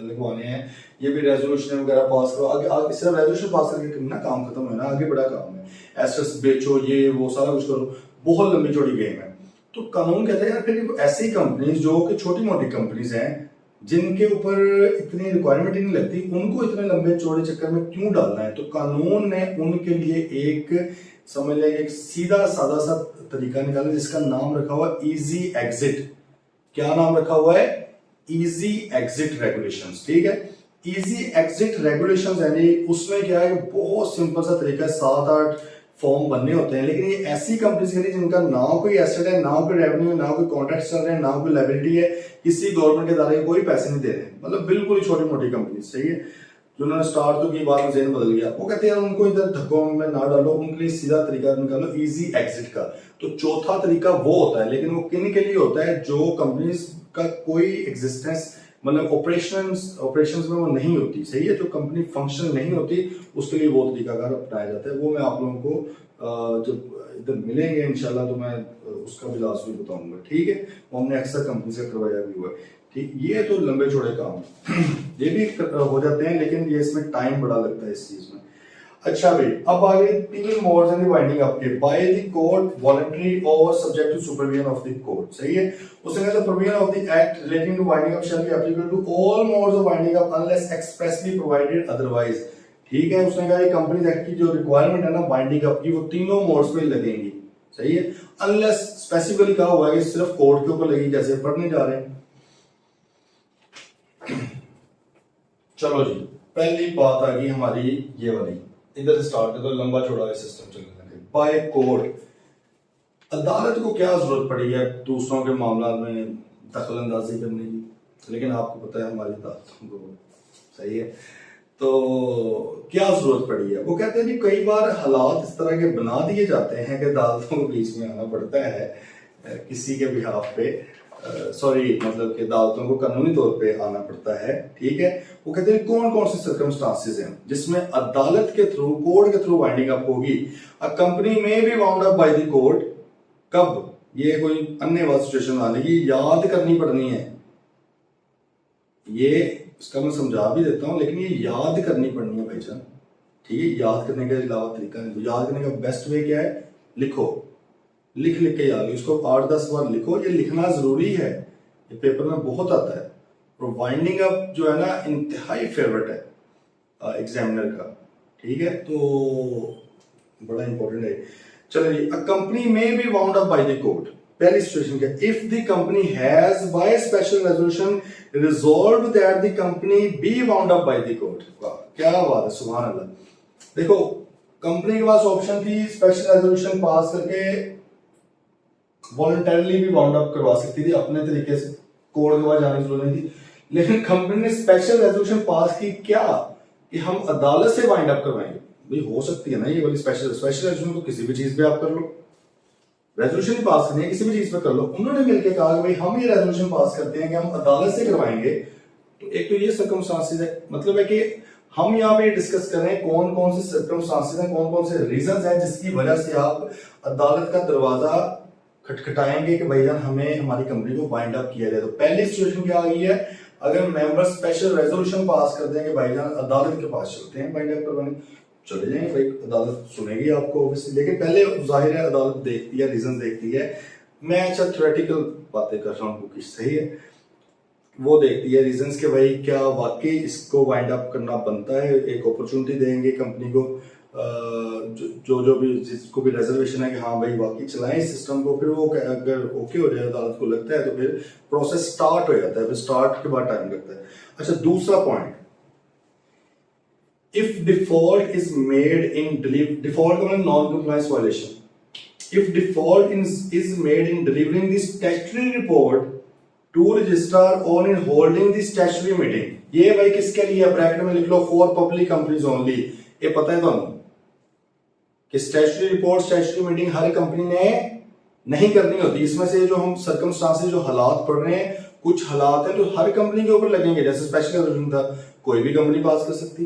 लगवाने हैं। ये भी रेजोल्यूशन वगैरह पास करो, आगे सिर्फ रेजोल्यूशन पास करके ना काम खत्म है ना, आगे बड़ा काम है, एसेट्स बेचो, ये वो सारा कुछ करो, बहुत लंबी चौड़ी गेम है। तो कानून कहते हैं यार फिर ऐसी कंपनीज जो कि छोटी मोटी कंपनीज हैं जिनके ऊपर इतनी रिक्वायरमेंट ही नहीं लगती, उनको इतने लंबे चौड़े चक्कर में क्यों डालना है। तो कानून ने उनके लिए एक समझ लें एक सीधा सादा सा तरीका निकाला जिसका नाम रखा हुआ इजी एग्जिट। क्या नाम रखा हुआ है? Easy exit regulations. ठीक है, इजी एग्जिट रेगुलेशंस यानी उसमें क्या है कि बहुत सिंपल सा तरीका है, 7-8 फॉर्म बनने होते हैं, लेकिन ये ऐसी कंपनीज के लिए जिनका ना कोई एसेट है, ना कोई रेवेन्यू है, ना कोई कॉन्ट्रैक्ट चल रहे हैं, ना कोई लायबिलिटी है, किसी गवर्नमेंट के इदारे के कोई पैसे नहीं दे रहे हैं, मतलब बिल्कुल ही छोटी मोटी कंपनी। सही है, जिन्होंने स्टार्ट तो की, बाद में जेन बदल गया, वो कहते हैं उनको इधर धक्कों में ना डालो, उनके लिए सीधा तरीका निकालो इजी एग्जिट का। तो चौथा तरीका वो होता है, लेकिन वो किन के लिए होता है? जो कंपनीज का कोई एग्जिस्टेंस मतलब ऑपरेशंस में वो नहीं होती। सही है, जो कंपनी फंक्शन नहीं होती उसके लिए वो तरीकाकार अपनाया जाता है। वो मैं आप लोगों को जब इधर मिलेंगे इंशाल्लाह तो मैं उसका भी लास्ट भी बताऊंगा। ठीक है, वो हमने अक्सर कंपनी से करवाया भी हुआ है। ठीक, ये तो लंबे चौड़े काम ये भी हो जाते हैं, लेकिन ये इसमें टाइम बड़ा लगता है इस चीज में। अच्छा भाई, अब आगे 3 मोड्स हैं वाइंडिंग अप के, बाय द कोर्ट, वॉलंटरी और subject to supervision of the court. सही है, उसने कहा provision of the act relating to winding up shall be applicable to all modes of winding up unless expressly provided otherwise. ठीक है, उसने कहा companies act की जो रिक्वायरमेंट है ना वाइंडिंग अप की, वो तीनों मोड्स पे लगेंगी। सही है, अनलेस स्पेसिफिकली कहा हुआ है कि सिर्फ कोर्ट के ऊपर लगेगी, जैसे पढ़ने जा रहे हैं। चलो जी, पहली बात आ गई हमारी ये वाली, इधर से स्टार्ट है तो लंबा चौड़ा सिस्टम चलने लगे। बाय कोर्ट, अदालत को क्या जरूरत पड़ी है दूसरों के मामला में दखल अंदाजी करने की? लेकिन आपको पता है हमारी अदालतों को, सही है, तो क्या जरूरत पड़ी है? वो कहते हैं कि कई बार हालात इस तरह के बना दिए जाते हैं कि अदालतों को बीच में आना पड़ता है किसी के बिहाफ पे, सॉरी मतलब कि अदालतों को कानूनी तौर पे आना पड़ता है। ठीक है, वो कहते हैं कौन कौन से सर्कमस्टांसेस हैं जिसमें अदालत के थ्रू, कोर्ट के थ्रू वाइंडिंग अप होगी। अ कंपनी में भी wound up by the court, कब? ये कोई अन्य बात सिचुएशन आने की याद करनी पड़नी है, ये इसका मैं समझा भी देता हूं, लेकिन ये याद करनी पड़नी है भाईजान। ठीक है, याद करने के अलावा तरीका नहीं। याद करने का बेस्ट वे क्या है? लिखो, लिख के याद, इसको 8-10 बार लिखो, ये लिखना जरूरी है, ये पेपर में बहुत आता है। और वाइंडिंग अप जो है ना इंतहाई फेवरेट है एग्जामिनर का। ठीक है, तो बड़ा इंपॉर्टेंट है। चलिए, a company may be wound up by the court, पहली सिचुएशन क्या? If the company has by special resolution resolve that the company be wound up by the court. वाह क्या बात है, सुभान अल्लाह। देखो, कंपनी के पास ऑप्शन थी स्पेशल रेजोल्यूशन पास करके वॉलंटरली भी वाउंड अप करवा सकती थी अपने तरीके से, कोर्ट के पास जाने की जरूरत नहीं थी, लेकिन कंपनी ने स्पेशल रेजोल्यूशन पास की क्या कि हम अदालत से वाइंड अप करवाएंगे। भाई हो सकती है ना ये वाली स्पेशल रेजोल्यूशन, तो किसी भी चीज पे आप कर लो, रेजोल्यूशन ही पास करनी है किसी भी चीज पे कर लो। उन्होंने मिलकर कहा कि भाई हम ये रेजोल्यूशन पास करते हैं कि हम अदालत से करवाएंगे। तो एक तो ये सर्कमस्टांसेस है, मतलब है कि हम यहाँ पे डिस्कस कर रहे हैं कौन कौन से सर्कमस्टांसेस हैं, कौन कौन से रीजंस हैं जिसकी वजह से आप अदालत का दरवाजा खटखटाएंगे कि भाईजान हमें हमारी कंपनी को वाइंड अप किया जाए। तो पहली सिचुएशन क्या आ गई है? अगर मेंबर स्पेशल रेजोल्यूशन पास कर देंगे भाईजान अदालत के पास चलते हैं वाइंड अप करवाने, चले जाएंगे भाई, अदालत सुनेगी आपको ऑब्वियसली, लेकिन पहले जाहिर है अदालत देखती है, रीजन देखती है। मैं अच्छा थ्योरेटिकल बातें कर रहा हूँ कुछ, सही है, वो देखती है रीजंस के भाई क्या वाकई इसको वाइंड अप करना बनता है। एक अपॉर्चुनिटी देंगे कंपनी को, जो भी जिसको भी रिजर्वेशन है कि हाँ भाई वाकई चलाएं इस सिस्टम को, फिर वो अगर ओके हो जाए अदालत को लगता है तो फिर प्रोसेस स्टार्ट हो जाता है, फिर स्टार्ट के बाद टाइम लगता है। अच्छा, दूसरा point, if default is made in default का मतलब non compliance violation, if default is made in delivering the statutory report to registrar और in holding the statutory meeting. ये भाई किसके लिए? ब्रैकेट में लिख लो फॉर पब्लिक कंपनीज ओनली। ये पता है ਤੁਹਾਨੂੰ कि स्टैट्यूटरी रिपोर्ट, स्टैट्यूटरी मीटिंग हर कंपनी ने नहीं करनी होती। इसमें से जो हम सर्कमस्टांसेस, जो हालात पढ़ रहे हैं, कुछ हालात हैं जो हर कंपनी के ऊपर लगेंगे। जैसे स्पेशल रेजोल्यूशन था, कोई भी कंपनी पास कर सकती,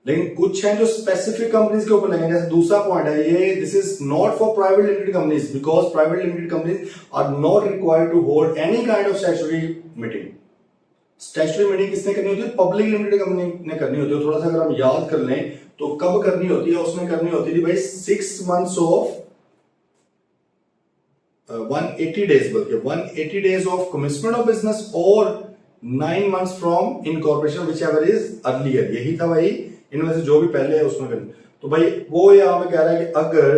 लेकिन कुछ हैं जो स्पेसिफिक कंपनीज के ऊपर लगेंगे। जैसे दूसरा पॉइंट है ये, this is not for private limited companies because private limited companies are not required to hold any kind of statutory meeting. Statutory meeting किसने करनी होती है? पब्लिक लिमिटेड कंपनी ने करनी होती है। थोड़ा सा अगर हम याद कर लें तो कब करनी होती है? उसमें करनी होती थी भाई 6 months ऑफ 180 days, बल्कि 180 days of commitment of business और 9 months from incorporation which ever is earlier. यही था भाई, इनमें से जो भी पहले है उसमें करनी। तो भाई वो यहाँ पे कह रहा है कि अगर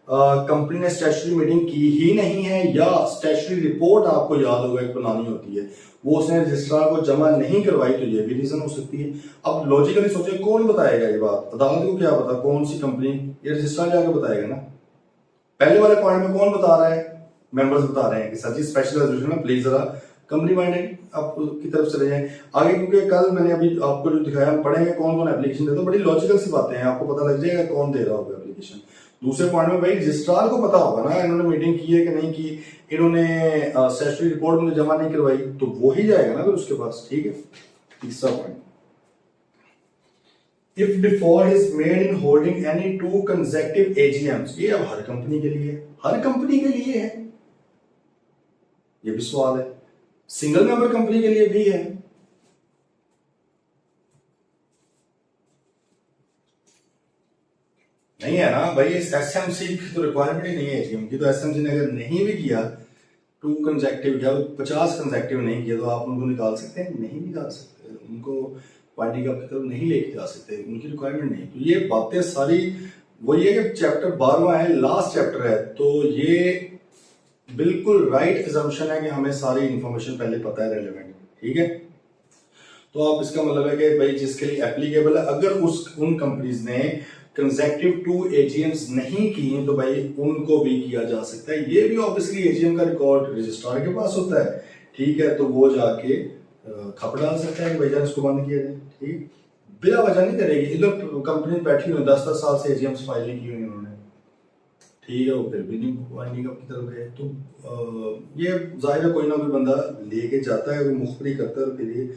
कंपनी ने स्टैट्यूटरी मीटिंग की ही नहीं है, या स्टैट्यूटरी रिपोर्ट आपको याद होगा एक बनानी होती है, वो उसने रजिस्ट्रार को जमा नहीं करवाई, तो ये भी रीजन हो सकती है। अब लॉजिकली सोचे कौन बताएगा ये बात, अदालत को क्या पता कौन सी कंपनी, ये रजिस्ट्रार जाकर बताएगा ना। पहले वाले पॉइंट में कौन बता रहा है, मेंबर्स बता रहे हैं कि सर जी स्पेशल रेजोल्यूशन में प्लीज जरा कंपनी माइंडेड आप की तरफ चले जाएं आगे, क्योंकि कल मैंने अभी आपको जो दिखाया हम पढ़ेंगे कौन कौन एप्लीकेशन देता है, बड़ी लॉजिकल सी बातें हैं, आपको पता लग जाएगा कौन दे रहा होगा एप्लीकेशन। दूसरे पॉइंट में भाई रजिस्ट्रार को पता होगा ना इन्होंने मीटिंग की है कि नहीं की, इन्होंने स्टैट्यूटरी रिपोर्ट में जमा नहीं करवाई, तो वो ही जाएगा ना फिर उसके पास, ठीक है। तीसरा point, if default is made in holding any 2 consecutive AGMs, ये अब हर कंपनी के लिए, हर कंपनी के लिए है, ये भी सवाल है, सिंगल मेंबर कंपनी के लिए भी है। नहीं है ना भाई, इस एसएमसी की तो रिक्वायरमेंट ही नहीं है एजीएम की, तो एसएमसी ने अगर नहीं भी किया 2 कंसेक्यूटिव या 50 कंसेक्यूटिव नहीं किया, तो आप उनको निकाल सकते हैं, नहीं निकाल सकते, उनको पार्टी का की तरफ नहीं लेके जा सकते, उनकी रिक्वायरमेंट नहीं। तो ये बातें सारी वही है कि चैप्टर 12वां है, लास्ट चैप्टर है, तो ये बिल्कुल राइट अजम्पशन है कि हमें सारी इंफॉर्मेशन पहले पता है रेलेवेंट, ठीक है। तो आप इसका मतलब है कि भाई जिसके लिए एप्लीकेबल है, अगर उन कंपनीज ने कंसेक्यूटिव 2 एजीएम्स नहीं किए तो भाई उनको भी किया जा सकता है। ये भी ऑब्वियसली एजीएम का रिकॉर्ड रजिस्ट्रार के पास होता है, ठीक है, तो वो जाके खप डाल सकता है कि भाईजान इसको बंद किया जाए, ठीक, बिना वजह नहीं करेगी। इधर कंपनी बैठी हुई 10-10 साल से एजीएम्स फाइल नहीं की हुई उन्होंने, ठीक है, वो फिर भी नहीं वाइंडिंग अप की तरफ गए, तो ये जाहिर है कोई ना कोई बंदा लेके जाता है, कोई मुखबरी करता है, फिर ये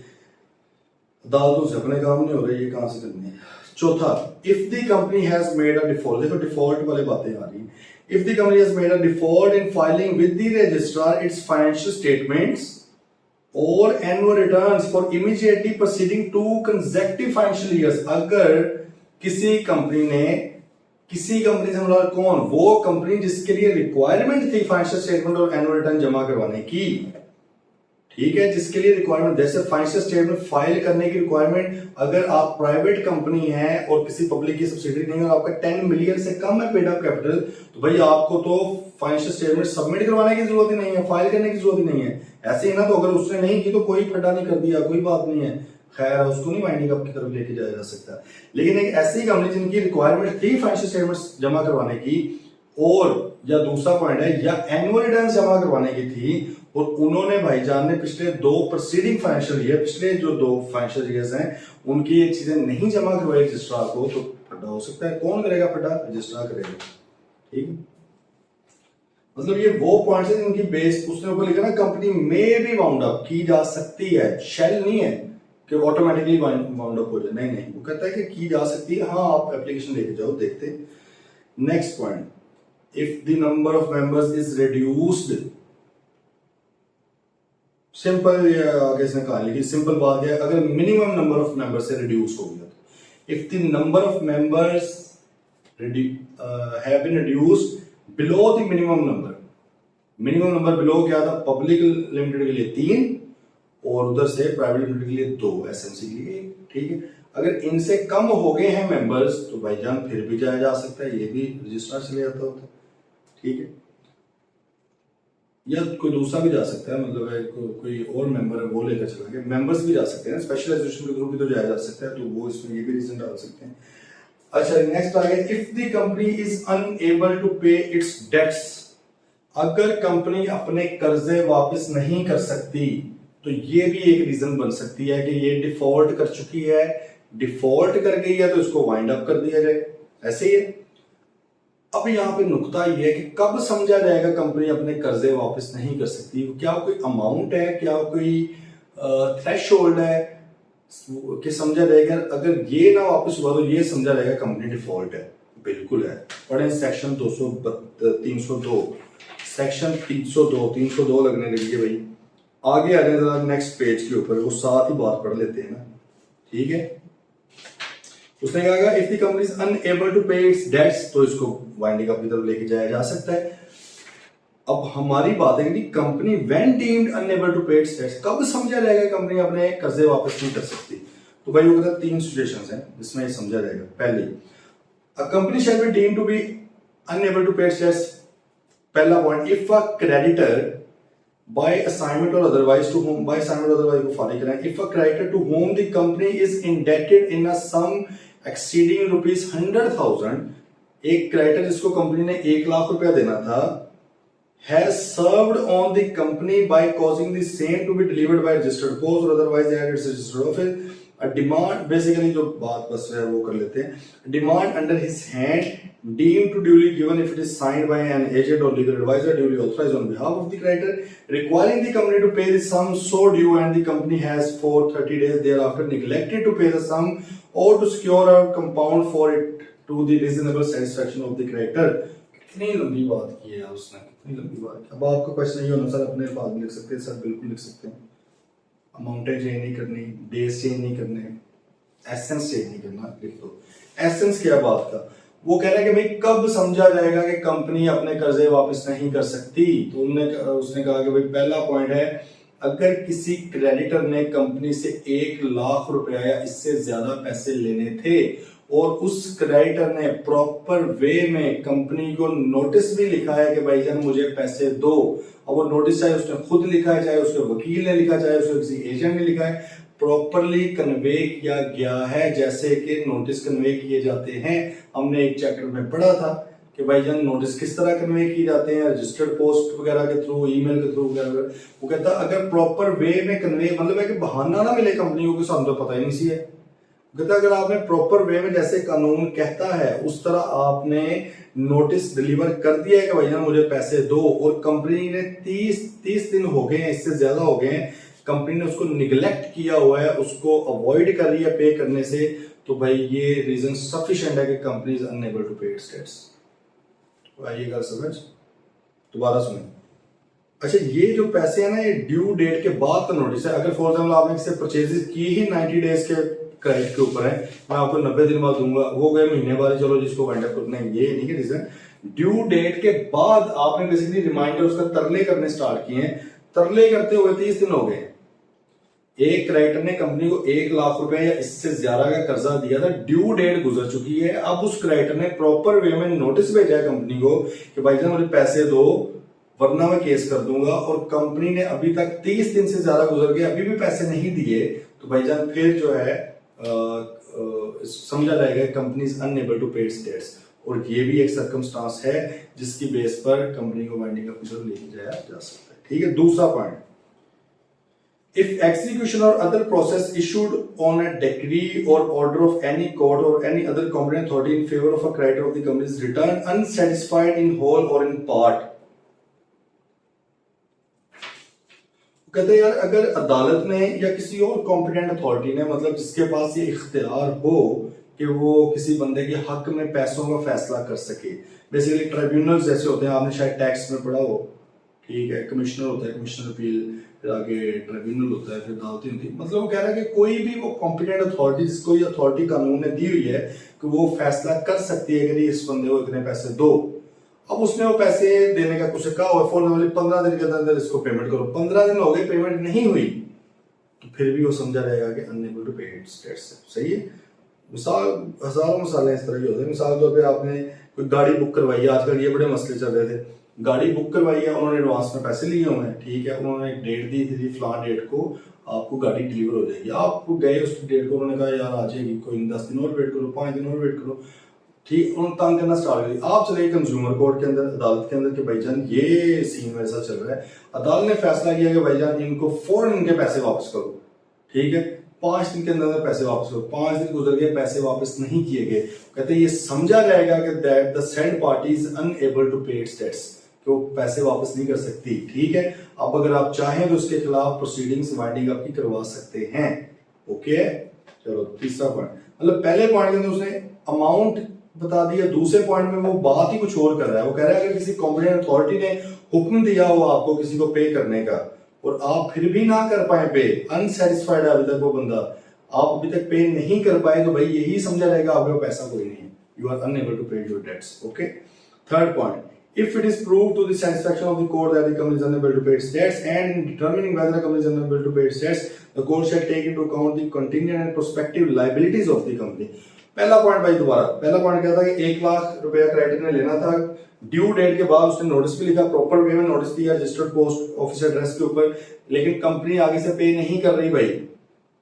अदालतों से अपने काम नहीं हो रहे, ये कहां से करने हैं। चौथा, if the company has made a default, देखो डिफॉल्ट वाली बातें आ रही हैं, if the company has made a default in filing with the registrar its financial statements और annual returns for immediately proceeding 2 consecutive financial years, अगर किसी company से मतलब कौन, वो कंपनी जिसके लिए रिक्वायरमेंट थी फाइनेंशियल स्टेटमेंट और एनुअल रिटर्न जमा करवाने की, ठीक है, जिसके लिए रिक्वायरमेंट, जैसे फाइनेंशियल स्टेटमेंट फाइल करने की रिक्वायरमेंट, अगर आप प्राइवेट कंपनी है और किसी पब्लिक की सब्सिडरी नहीं है, आपका 10 मिलियन से कम है पेड अप कैपिटल, तो भाई आपको तो फाइनेंशियल स्टेटमेंट सबमिट करवाने की जरूरत ही नहीं है, फाइल करने की जरूरत ही नहीं है। ऐसे ही ना, तो अगर उसने नहीं की तो कोई फटा नहीं कर दिया, कोई बात नहीं है, खैर उसको नहीं वाइंडिंग अप की तरफ लेके जाया जा सकता। लेकिन एक ऐसी कंपनी जिनकी रिक्वायरमेंट थी फाइनेंशियल स्टेटमेंट्स जमा करवाने की, और या दूसरा पॉइंट है, या एनुअल रिटर्न जमा करवाने की थी, और उन्होंने भाईजान ने पिछले 2 प्रोसीडिंग फाइनेंशियल ईयर, पिछले जो 2 फाइनेंशियल ईयर्स हैं उनकी ये चीजें नहीं जमा करवाई रजिस्ट्रार को, तो फटा हो सकता है। कौन करेगा फटा, रजिस्ट्रार करेगा, ठीक है। मतलब ये वो पॉइंट्स हैं जिनकी बेस, उसने ऊपर लिखा ना कंपनी में भी वाउंड अप की जा सकती है, शेल नहीं है कि ऑटोमेटिकली वाउंड अप हो जाए, नहीं नहीं, वो कहता है कि की जा सकती है, हाँ आप एप्लीकेशन लेके जाओ, देखते। Next point, if the number of members is reduced, simple, ये आगे इसने कहा लिखी, सिंपल बात है, अगर मिनिमम नंबर ऑफ मेंबर्स से रिड्यूस हो गया, तो if the number of members have been reduced below the minimum number below क्या था, पब्लिक लिमिटेड के लिए 3 और उधर से प्राइवेट लिमिटेड के लिए 2, एसएमसी के लिए 1, ठीक है। अगर इनसे कम हो गए हैं मेंबर्स तो भाईजान फिर भी जाया जा सकता है, ये भी रजिस्ट्रार से ले जाता होता है, ठीक है, या कोई दूसरा भी जा सकता है, मतलब है कोई और मेंबर है वो लेकर चला गया, मेंबर्स भी जा सकते हैं, स्पेशल रेजोल्यूशन के थ्रू भी तो जाया जा सकता है, तो वो इसमें ये भी रीजन डाल सकते हैं। अच्छा नेक्स्ट आ गया, if the company is unable to pay its debts, अगर कंपनी अपने कर्जे वापस नहीं कर सकती तो ये भी एक रीजन बन सकती है कि ये डिफॉल्ट कर चुकी है, डिफॉल्ट कर गई है तो इसको वाइंड अप कर दिया जाए, ऐसे ही है। अब यहाँ पे नुकता ये है कि कब समझा जाएगा कंपनी अपने कर्जे वापस नहीं कर सकती, क्या कोई अमाउंट है, क्या कोई थ्रेशोल्ड है कि समझा जाएगा अगर ये ना वापस हुआ तो ये समझा जाएगा कंपनी डिफॉल्ट है, बिल्कुल है। पढ़े सेक्शन 302, सेक्शन 302 लगने लगी है भाई। आगे आ जाए नेक्स्ट पेज के ऊपर, वो साथ ही बात पढ़ लेते हैं ना, ठीक है। उसने कहा if the company is unable to pay its debts, तो इसको वाइंडिंग अप की तरफ लेके जाया जा सकता है। अब हमारी बात है कि company when deemed unable to pay its debts, कब समझा जाएगा कंपनी अपने कर्जे वापस नहीं कर सकती, तो भाई वो 3 सिचुएशंस हैं जिसमें ये समझा जाएगा। पहली, a company shall be deemed to be unable to pay its debts. पहला point, if a creditor by assignment or otherwise to whom, by assignment or otherwise को फॉलो करें, if a creditor to whom the company is indebted in a sum exceeding rupees 100,000, एक creditor जिसको company ने 1 लाख रुपया देना था, has served on the company by causing the same to be delivered by registered post or otherwise at its registered office, a demand, basically जो बात बस है वो कर लेते हैं, demand under his hand deemed to duly given if it is signed by an agent or legal advisor duly authorized on behalf of the creditor, requiring the company to pay the sum so due and the company has for 30 days thereafter neglected to pay the sum or to secure a compound for it to the reasonable satisfaction of the creditor। कितनी लंबी बात की है उसने, कितनी लंबी बात की। अब आपको क्वेश्चन ये होना, सर अपने अल्फाज में लिख सकते हैं, सर बिल्कुल लिख सकते हैं, अमाउंटें चेंज नहीं करनी, डेज चेंज नहीं करने, एसेंस चेंज नहीं करना, लिख दो। एसेंस क्या बात का, वो कह रहा है कि भाई कब समझा जाएगा कि कंपनी अपने कर्जे वापस नहीं कर सकती। तो उसने कहा कि भाई पहला पॉइंट है, अगर किसी क्रेडिटर ने कंपनी से 1 लाख रुपया या इससे ज्यादा पैसे लेने थे और उस क्रेडिटर ने प्रॉपर वे में कंपनी को नोटिस भी लिखा है कि भाईजान मुझे पैसे दो, अब वो नोटिस चाहे उसने खुद लिखा है, चाहे उसके वकील ने लिखा, चाहे उसके किसी एजेंट ने लिखा है, प्रॉपरली कन्वे किया गया है जैसे कि नोटिस कन्वे किए जाते हैं। हमने एक चैप्टर में पढ़ा था कि भाईजान नोटिस किस तरह कन्वे किए जाते हैं, रजिस्टर्ड पोस्ट वगैरह के थ्रू, ईमेल के थ्रू वगैरह। वो कहता अगर प्रॉपर वे में कन्वे, मतलब है कि बहाना ना मिले कंपनी को कि सामने तो पता ही नहीं सी है। कहता अगर आपने प्रॉपर वे में जैसे कानून कहता है उस तरह आपने नोटिस डिलीवर कर दिया है कि भैया मुझे पैसे दो, और कंपनी ने 30 दिन हो गए हैं, इससे ज्यादा हो गए हैं, कंपनी ने उसको निगलेक्ट किया हुआ है, उसको अवॉइड कर रही है पे करने से, तो भाई ये रीजन सफिशिएंट है कि company is unable to pay its debts. तो आइएगा समझ, दोबारा सुनिए। अच्छा, ये जो पैसे है ना, ये ड्यू डेट के बाद का नोटिस है। अगर फॉर एग्जाम्पल आपने किसी परचेज की ही 90 डेज के क्रेडिट के ऊपर है, मैं आपको 90 दिन बाद दूंगा, वो गए महीने बाद, चलो जिसको वेंडर करना है, ये नहीं है रीजन। ड्यू डेट के बाद आपने बेसिकली रिमाइंडर उसका तरले करने स्टार्ट किए हैं, तरले करते हुए 30 दिन हो गए। एक क्रेडिटर ने कंपनी को 1 लाख रुपए या इससे ज्यादा का कर्जा दिया था, ड्यू डेट गुजर चुकी है, अब उस क्रेडिटर ने प्रॉपर वे में नोटिस भेजा है कंपनी को कि भाई साहब मुझे पैसे दो वरना मैं केस कर दूंगा, और कंपनी ने अभी तक 30 दिन से ज्यादा गुजर गए, अभी भी पैसे नहीं दिए, तो भाईजान फिर जो है समझा जाएगा company is unable to pay its dates. और ये भी एक सर्कमस्टांस है जिसकी बेस पर कंपनी को वाइंडिंग अप रिजर्व लेके जाया जा सकता है। ठीक है, दूसरा point, if execution or other process issued on a decree or order of any court or any other competent authority in favor of a creditor of the company is returned unsatisfied in whole or in part। कहते हैं यार अगर अदालत ने या किसी और competent authority ने, मतलब जिसके पास ये इख्तियार हो कि वो किसी बंदे के हक में पैसों का फैसला कर सके, बेसिकली ट्राइब्यूनल जैसे होते हैं, आपने शायद टैक्स में पढ़ा हो, ठीक है, कमिश्नर होता है, कमिश्नर अपील, फिर आगे ट्रिब्यूनल होता है, फिर अदालतें होती है। मतलब वो कह रहा है कि कोई भी वो कॉम्पिटेंट अथॉरिटी, जिसको ये अथॉरिटी कानून ने दी हुई है कि वो फैसला कर सकती है कि इस बंदे को इतने पैसे दो। अब उसने वो पैसे देने का कुछ कहा हुआ, फॉर एग्जाम्पल 15 दिन के अंदर इसको पेमेंट करो, 15 दिन हो गए पेमेंट नहीं हुई, तो फिर भी वो समझा रहेगा कि unable to pay its dates. सही है। मिसाल हजारों मिसालें इस तरह की होती है। मिसाल तौर पर आपने कोई गाड़ी बुक करवाई है, आजकल ये बड़े मसले चल रहे थे, गाड़ी बुक करवाई है, उन्होंने एडवांस में पैसे लिए हुए हैं, ठीक है, उन्होंने एक डेट दी थी, फलां डेट को आपको गाड़ी डिलीवर हो जाएगी, आप गए उस डेट को, उन्होंने कहा यार आ जाएगी, कोई 10 दिन और वेट करो, 5 दिन और वेट करो, ठीक, उन्होंने तंग करना स्टार्ट कर दिया। आप चले कंज्यूमर कोर्ट के अंदर, अदालत के अंदर कि भाईजान ये सीन वैसा चल रहा है, अदालत ने फैसला किया कि भाईजान इनको फौरन इनके पैसे वापस करो, ठीक है, 5 दिन के अंदर पैसे वापस करो। 5 दिन गुजर गए, पैसे वापस नहीं किए गए, कहते ये समझा जाएगा कि that the said party is unable to pay its debts, तो पैसे वापस नहीं कर सकती। ठीक है, अब अगर आप चाहें तो उसके खिलाफ प्रोसीडिंग्स वाइंडिंग अप की करवा सकते हैं। ओके, चलो तीसरा पॉइंट, मतलब पहले पॉइंट के अंदर उसने अमाउंट बता दिया, दूसरे पॉइंट में वो बात ही कुछ और कर रहा है। वो कह रहा है अगर किसी कॉम्पिटेंट अथॉरिटी ने हुक्म दिया हो आपको किसी को पे करने का और आप फिर भी ना कर पाए पे, अनसेटिस्फाइड है अभी तक वो बंदा, आप अभी तक पे नहीं कर पाए, तो भाई यही समझा रहेगा आपके पैसा कोई नहीं है, you are unable to pay your debts. Okay, third point, if it is proved to the satisfaction of the court that the company is unable to pay its debts, and in determining whether the company is unable to pay its debts, the court shall take into account the contingent and prospective liabilities of the company। पहला point भाई, दोबारा पहला point क्या था कि 1 लाख रुपया credit ने लेना था, ड्यू डेट के बाद उसने नोटिस भी लिखा, प्रॉपर वे में नोटिस दिया रजिस्टर्ड पोस्ट ऑफिस एड्रेस के ऊपर, लेकिन कंपनी आगे से पे नहीं कर रही भाई,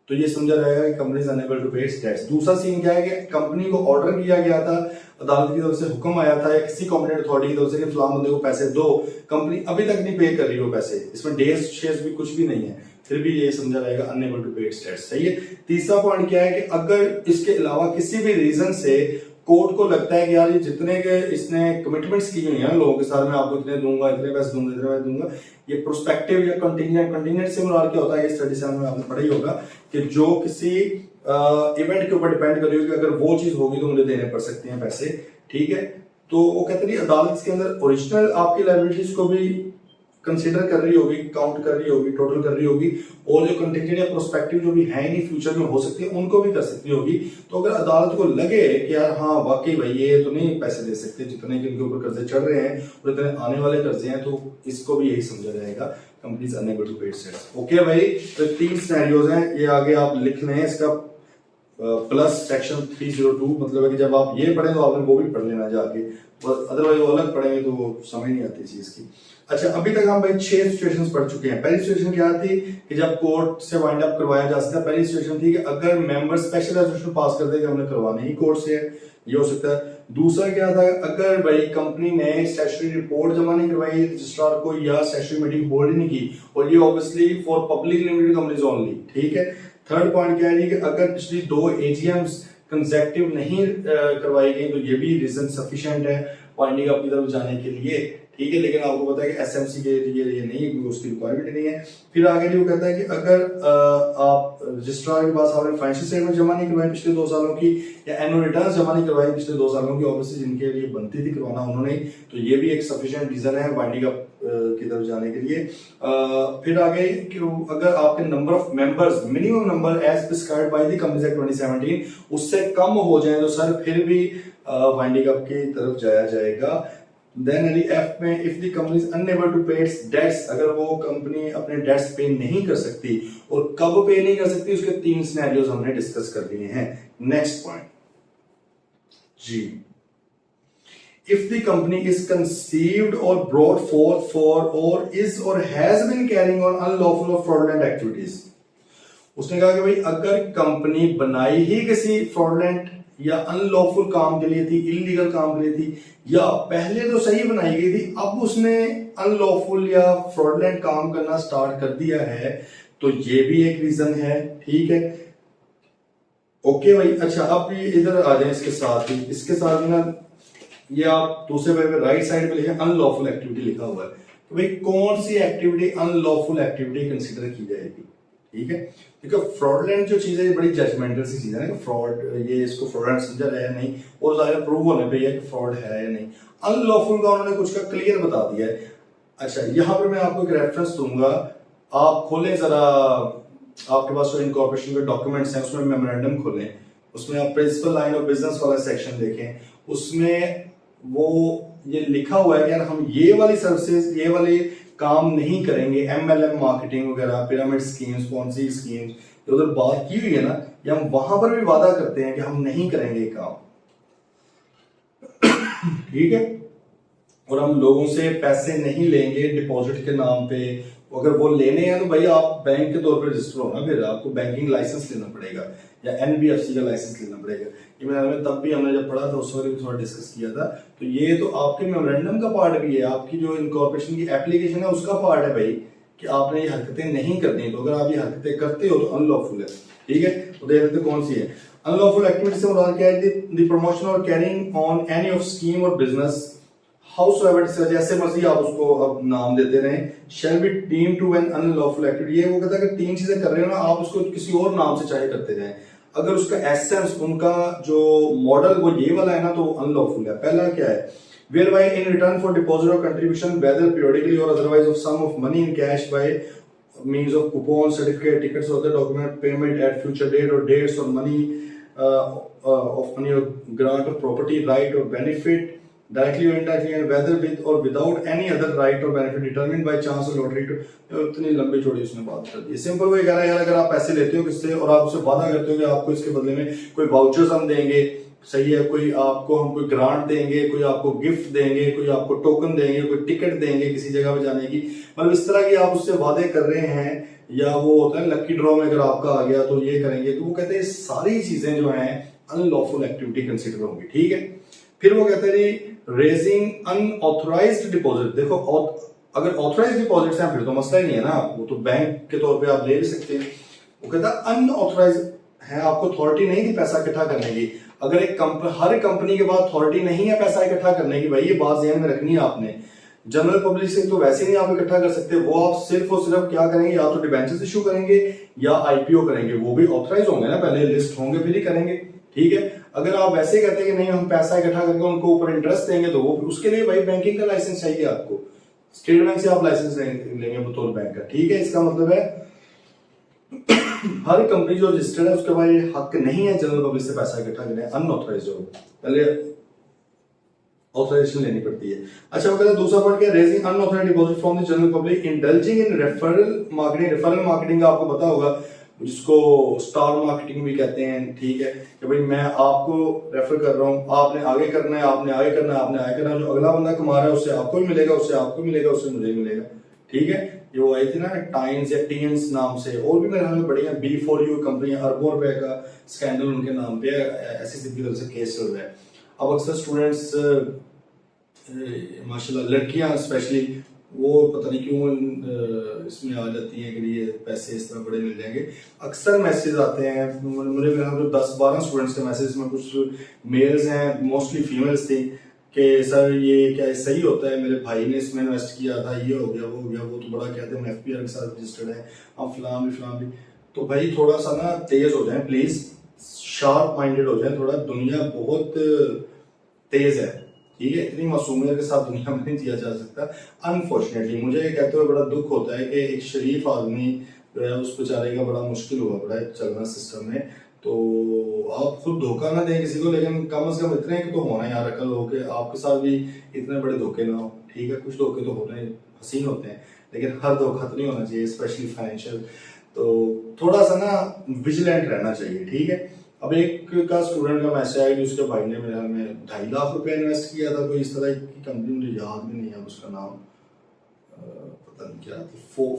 तो ये समझा जाएगा कि company is unable to pay its dates. दूसरा सीन क्या है कि कंपनी को ऑर्डर किया गया था, अदालत की तरफ से हुक्म आया था या किसी कॉम्पिटेंट अथॉरिटी की तरफ से कि फलां बंदे को पैसे दो, कंपनी अभी तक नहीं पे कर रही वो पैसे, इसमें डेज शेयर्स भी कुछ भी नहीं है, फिर भी ये समझा जाएगा unable to pay its dates. सही है। तीसरा पॉइंट क्या है कि अगर इसके अलावा किसी भी रीजन से कोर्ट को लगता है कि यार ये जितने के इसने कमिटमेंट्स की हुई है लोगों के साथ, मैं आपको इतने दूंगा, इतने पैसे दूंगा, इतने पैसे दूंगा, ये प्रोस्पेक्टिव या कंटिजेंट से मुराद क्या होता है, ये स्टडी से में आपने पढ़ा ही होगा कि जो किसी इवेंट के ऊपर डिपेंड कर रही होगी, अगर वो चीज होगी तो मुझे देने पड़ सकते हैं पैसे, ठीक है। तो वो कहते हैं अदालत के अंदर ओरिजिनल आपकी लायबिलिटीज को भी कंसीडर कर रही होगी, काउंट कर रही होगी, टोटल कर रही होगी, और जो कंटिजेंट या प्रोस्पेक्टिव जो भी है नहीं फ्यूचर में हो सकती है उनको भी कर सकती होगी। तो अगर अदालत को लगे कि यार हाँ वाकई भाई ये तो नहीं पैसे दे सकते जितने के इनके ऊपर कर्जे चढ़ रहे हैं और इतने आने वाले कर्जे हैं, तो इसको भी यही समझा जाएगा companies unable to pay its dates. Okay भाई, तो 3 सिनेरियोज हैं, ये आगे आप लिख लें, इसका प्लस सेक्शन 302 मतलब है कि जब आप ये पढ़ें तो आपने वो भी पढ़ लेना जाके, अदरवाइज वो अलग पढ़ेंगे तो वो समझ नहीं आती चीज की। अच्छा, अभी तक हम भाई 6 सिचुएशंस पढ़ चुके हैं। पहली सिचुएशन क्या थी कि जब कोर्ट से वाइंड अप करवाया जा सकता है, पहली सिचुएशन थी कि अगर मेंबर स्पेशल रेजोल्यूशन पास कर दे कि हमने करवाना ही कोर्ट से है, ये हो सकता है। दूसरा क्या था, अगर भाई कंपनी ने स्टैट्यूटरी रिपोर्ट जमा नहीं करवाई रजिस्ट्रार को या स्टैट्यूटरी मीटिंग होल्ड नहीं की, और ये obviously for public limited companies only, ठीक है। थर्ड पॉइंट क्या है कि अगर पिछली 2 एजीएम्स कंसेक्टिव नहीं करवाई गई तो ये भी रीजन सफिशिएंट है वाइंडिंग अप की तरफ जाने के लिए, ठीक है। लेकिन आपको पता है कि एसएमसी के लिए ये नहीं, क्योंकि उसकी रिक्वायरमेंट नहीं है। फिर आगे जो कहता है कि अगर आप रजिस्ट्रार के पास आपने फाइनेंशियल स्टेटमेंट जमा नहीं करवाई पिछले 2 सालों की, या एनुअल रिटर्न जमा नहीं करवाई पिछले 2 सालों की, ऑब्वियसली जिनके लिए बनती थी करवाना उन्होंने, तो ये भी एक सफिशिएंट रीजन है वाइंडिंग अप की तरफ जाने के लिए। फिर आगे अगर आपके number of members, minimum number as prescribed by the companies act 2017 उससे कम हो जाए तो सर फिर भी वाइंडिंग अप की तरफ जाया जाएगा। देन एफ में if the company is unable to pay its debts, अगर वो कंपनी अपने डेट्स पे नहीं कर सकती, और कब पे नहीं कर सकती उसके 3 सिनेरियोज हमने डिस्कस कर लिए हैं। नेक्स्ट पॉइंट जी, if the company is conceived or brought forth for or is or has been carrying on unlawful or fraudulent activities, उसने कहा कि भाई अगर कंपनी बनाई ही किसी फ्रॉडलेंट या अनलॉफुल काम के लिए थी, इलीगल काम के लिए थी, या पहले तो सही बनाई गई थी अब उसने अनलॉफुल या फ्रॉडलेंट काम करना स्टार्ट कर दिया है, तो ये भी एक रीजन है, ठीक है। ओके भाई, अच्छा अब ये इधर आ जाए इसके साथ ही ना, ये आप दूसरे पेज पे राइट साइड पे लिखे अनलॉफुल एक्टिविटी लिखा हुआ है, तो भाई कौन सी एक्टिविटी अनलॉफुल एक्टिविटी कंसीडर की जाएगी, ठीक है। क्योंकि फ्रॉडलेंट जो चीज है बड़ी जजमेंटल सी चीज है ना, फ्रॉड ये इसको फ्रॉडलेंट समझा है या नहीं, वो जाहिर प्रूव होने पे है कि फ्रॉड है या नहीं। अनलॉफुल का उन्होंने कुछ का क्लियर बता दिया है। अच्छा, यहां पर मैं आपको एक रेफरेंस दूंगा, आप खोलें जरा, आपके पास जो इनकॉर्पोरेशन के डॉक्यूमेंट्स हैं उसमें मेमोरेंडम खोलें, उसमें आप प्रिंसिपल लाइन ऑफ बिजनेस वाला सेक्शन देखें, उसमें वो ये लिखा हुआ है कि यार हम ये वाली सर्विसेज, ये वाले काम नहीं करेंगे, एमएलएम मार्केटिंग वगैरह, पिरामिड स्कीम्स, पॉन्जी स्कीम्स उधर बात की हुई है ना, या हम वहां पर भी वादा करते हैं कि हम नहीं करेंगे ये काम, ठीक है। और हम लोगों से पैसे नहीं लेंगे डिपॉजिट के नाम पे, अगर वो लेने हैं तो भाई आप बैंक के तौर पे रजिस्टर होना, फिर आपको बैंकिंग लाइसेंस लेना पड़ेगा या एनबीएफसी का लाइसेंस लेना पड़ेगा। ये मैंने तब भी हमने जब पढ़ा था उस वक्त भी थोड़ा डिस्कस किया था, तो ये तो आपके मेमोरेंडम का पार्ट भी है, आपकी जो इनकॉर्पोरेशन की एप्लीकेशन है उसका पार्ट है भाई, कि आपने ये हरकतें नहीं करनी। तो अगर आप ये हरकतें करते हो तो अनलॉफुल है, ठीक है। तो देख लेते कौन सी है अनलॉफुल एक्टिविटी से मुराद क्या है, द प्रमोशन और carrying on any of scheme और बिजनेस हाउसएवर, जैसे मर्जी आप उसको अब नाम देते रहे, shall be deem to an unlawful activity. ये वो कहता है कि 3 चीजें कर रहे हो ना आप, उसको किसी और नाम से चाहे करते रहे, अगर उसका एसेंस, उनका जो मॉडल वो ये वाला है ना, तो अनलॉफुल है। पहला क्या है, whereby in return for deposit और कंट्रीब्यूशन वेदर पीरियडिकली और otherwise of sum of money in cash by means of coupon, certificate, tickets or other document payment at future date or dates or money of money or grant of property right or benefit directly और indirectly and weather with और without any other right और benefit determined by chance और lottery to. इतनी लंबी चौड़ी उसने बात कर दी। सिंपल वो कह रहा है यार, अगर आप पैसे लेते हो किससे और आप उससे वादा करते हो कि आपको इसके बदले में कोई वाउचर्स हम देंगे, सही है, कोई आपको हम कोई ग्रांट देंगे, कोई आपको गिफ्ट देंगे, कोई आपको टोकन देंगे, कोई टिकट देंगे किसी जगह पे जाने की, मतलब इस तरह की आप उससे वादे कर रहे हैं, या वो होता है लकी ड्रॉ में अगर आपका आ गया तो ये करेंगे, तो वो कहते हैं सारी चीजें जो हैं अनलॉफुल एक्टिविटी कंसिडर होंगी। ठीक है, फिर वो कहते हैं रेजिंग अनऑथराइज्ड डिपॉजिट। देखो अगर ऑथराइज्ड डिपॉजिट्स हैं फिर तो मसला ही नहीं है ना, वो तो बैंक के तौर पे आप ले भी सकते हैं। वो कहता है अनऑथराइज्ड है, आपको अथॉरिटी नहीं थी पैसा इकट्ठा करने की। अगर हर कंपनी के पास अथॉरिटी नहीं है पैसा इकट्ठा करने की, भाई ये बात ध्यान में रखनी है आपने। जनरल पब्लिक से तो वैसे नहीं आप इकट्ठा कर सकते, वो आप सिर्फ और सिर्फ क्या करेंगे, या तो डिबेंचर्स इशू करेंगे या आईपीओ करेंगे, वो भी ऑथराइज होंगे ना, पहले लिस्ट होंगे फिर ही करेंगे। ठीक है, अगर आप वैसे कहते हैं कि नहीं हम पैसा इकट्ठा करके उनको ऊपर इंटरेस्ट देंगे, तो वो उसके लिए भाई बैंकिंग का लाइसेंस चाहिए आपको, स्टेट बैंक से आप लाइसेंस लेंगे बतौर बैंक का। ठीक है, इसका मतलब है हर कंपनी जो रजिस्टर्ड है उसके पास ये हक नहीं है जनरल पब्लिक से पैसा इकट्ठा करने, अनऑथराइज्ड हो, पहले ऑथराइजेशन लेनी पड़ती है। अच्छा, वो कहते हैं दूसरा पॉइंट क्या, raising unauthorised deposit from the general public, indulging in referral marketing. Referral marketing का आपको पता होगा, जिसको स्टार मार्केटिंग भी कहते हैं। ठीक है, कि भाई मैं आपको रेफर कर रहा हूँ, आपने आगे करना है, आपने आगे करना है, आपने आगे करना है, जो अगला बंदा कमा रहा है उससे आपको भी मिलेगा, उससे आपको मिलेगा, उससे मुझे मिलेगा। ठीक है, ये वो आई थी ना टाइम्स या टीएंस नाम से, और भी मेरे ख्याल में बड़ी है, B4U कंपनी, अरबों रुपए का स्कैंडल उनके नाम पे एससीसीपी की तरफ से केस चल रहा है। अब अक्सर स्टूडेंट्स माशाल्लाह लड़कियां स्पेशली वो पता नहीं क्यों इसमें आ जाती हैं कि ये पैसे इस तरह बड़े मिल जाएंगे। अक्सर मैसेज आते हैं, मुझे 10-12 स्टूडेंट्स के मैसेज में कुछ मेल्स हैं, मोस्टली फीमेल्स थी, कि सर ये क्या सही होता है, मेरे भाई ने इसमें इन्वेस्ट किया था, ये हो गया वो हो गया, वो तो बड़ा कहते हैं एफपीआर के साथ रजिस्टर्ड है, अब फलां भी। तो भाई थोड़ा सा ना तेज हो जाए प्लीज, शार्प माइंडेड हो जाए थोड़ा, दुनिया बहुत तेज है। ठीक है, इतनी मासूमियत के साथ दुनिया में नहीं जिया जा सकता। अनफॉर्चुनेटली मुझे ये कहते हुए बड़ा दुख होता है कि एक शरीफ आदमी जो है उस बेचारे का बड़ा मुश्किल हुआ पड़ा है चलना सिस्टम में। तो आप खुद धोखा ना दें किसी को, लेकिन कम से कम इतने तो होना यार, अकल हो के आपके साथ भी इतने बड़े धोखे ना हो। ठीक है, कुछ धोखे तो होते हैं, हसीन होते हैं, लेकिन हर धोखा तो नहीं होना चाहिए, स्पेशली फाइनेंशियल। तो थोड़ा सा ना विजिलेंट रहना चाहिए। ठीक है, अब एक का स्टूडेंट का मैसेज आया कि उसके भाई ने मेरे में 2.5 लाख रुपए इन्वेस्ट किया था, कोई इस तरह की कंपनी, मुझे याद भी नहीं है उसका नाम, पता नहीं क्या थी,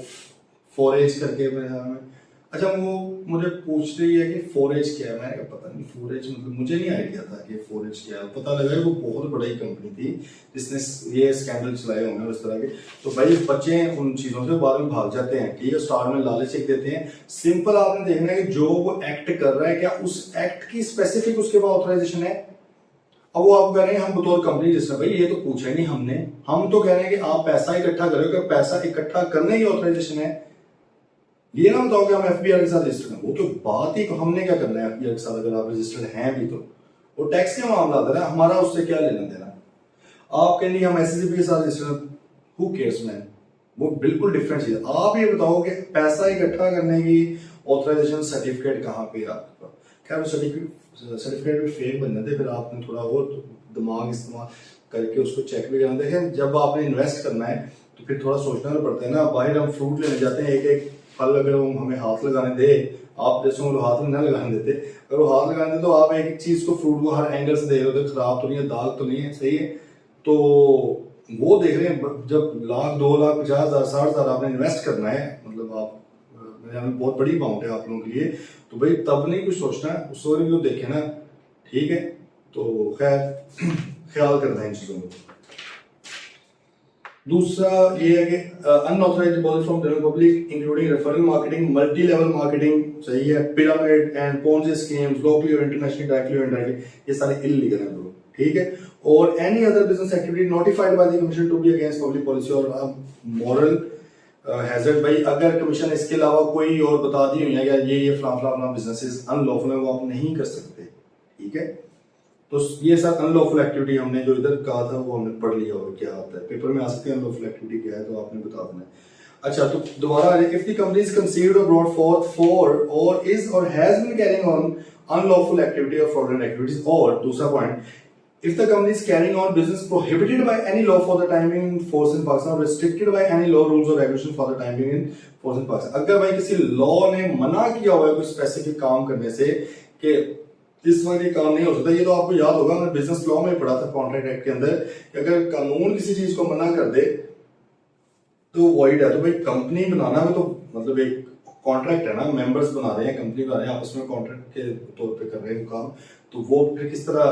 फोरेज करके मेरे ख्याल में। अच्छा, वो मुझे पूछ रही है कि फोरेज क्या है, मैंने कहा पता नहीं फोरेज, मतलब मुझे नहीं आइडिया था कि फोरेज क्या है। पता लगा वो बहुत बड़ी कंपनी थी जिसने ये स्कैंडल चलाए होंगे उस तरह के। तो भाई बच्चे उन चीजों से बाद में भाग जाते हैं। ठीक है, स्टार में लालच एक देते हैं। सिंपल आपने देखना है कि जो वो एक्ट कर रहा है क्या उस एक्ट की स्पेसिफिक उसके पास ऑथराइजेशन है। अब वो आप कह रहे हैं हम बतौर कंपनी जिसने, भाई ये तो पूछा ही नहीं हमने, हम तो कह रहे हैं कि आप पैसा इकट्ठा करोगे, पैसा इकट्ठा करने की ऑथराइजेशन है, ये ना बताओ कि हम एफबीआर के साथ रजिस्टर्ड हैं। वो तो बात ही, हमने क्या करना है एफबीआर के साथ अगर आप रजिस्टर्ड हैं भी तो, वो टैक्स का मामला था ना, हमारा उससे क्या लेना देना। आप कहेंगे हम एससीसीपी के साथ रजिस्टर्ड, हु केयर्स मैन, वो बिल्कुल डिफरेंट चीज है। आप ये बताओ कि पैसा इकट्ठा करने की ऑथराइजेशन सर्टिफिकेट कहाँ पे है आपके पास। खैर वो सर्टिफिकेट भी फेक बन जाते, फिर आपने थोड़ा और दिमाग इस्तेमाल करके उसको चेक भी करना। देखें, जब आपने इन्वेस्ट करना है तो फिर थोड़ा सोचना तो पड़ता है ना। बाहर हम फ्रूट लेने जाते हैं, एक एक फल अगर वो हमें हाथ लगाने दे, आप जैसे वो हाथ में ना लगाने देते, अगर वो हाथ लगाने दे तो आप एक एक चीज को, फ्रूट को हर एंगल से देख रहे होते, खराब तो नहीं है, दाग तो नहीं है, सही है। तो वो देख रहे हैं, जब 1 लाख 2 लाख 50,000 60,000 आपने इन्वेस्ट करना है, मतलब आप बहुत बड़ी अमाउंट है आप लोगों के लिए, तो भाई तब नहीं कुछ सोचना है, उस वक्त भी तो देखे ना। ठीक है, तो खैर ख्याल करना है इन चीजों को। दूसरा ये है कि unauthorised deposit from general public including referral marketing, multi level marketing, सही है, pyramid and Ponzi schemes, locally और इंटरनेशनली, डायरेक्टली और इनडायरेक्टली, ये सारे इलीगल हैं ब्रो। ठीक है, और any other business activity notified by the commission to be against public policy और मॉरल हैजर्ड। भाई अगर कमीशन इसके अलावा कोई और बता दी हुई है या ये फलां बिजनेसेस अनलॉफुल है, वो आप नहीं कर सकते। ठीक है, तो ये सब अनलॉफुल एक्टिविटी हमने जो इधर कहा था वो हमने पढ़ लिया होगा क्या आता है, पेपर में आ सकते हैं अनलॉफुल एक्टिविटी क्या है, तो आपने बता देना है। अच्छा, तो दोबारा if the company is conceived और ब्रॉट फॉर्थ फॉर और इज और has been carrying on unlawful activity और फ्रॉडुलेंट एक्टिविटीज, और दूसरा point If the company is carrying on business prohibited by any law for the time being in force in Pakistan, or restricted by any law, rules or regulation for the time being in force in Pakistan, अगर भाई किसी law ने मना किया हुआ है कोई specific काम करने से कि इस वक्त ये काम नहीं हो सकता, ये तो आपको याद होगा, हमने बिजनेस लॉ में पढ़ा था कॉन्ट्रैक्ट एक्ट के अंदर कि अगर कानून किसी चीज को मना कर दे तो वॉइड है। तो भाई कंपनी बनाना में तो मतलब एक कॉन्ट्रैक्ट है ना, मेंबर्स बना रहे हैं, कंपनी बना रहे हैं, आपस में कॉन्ट्रैक्ट के तौर पे कर रहे हैं काम, तो वो फिर किस तरह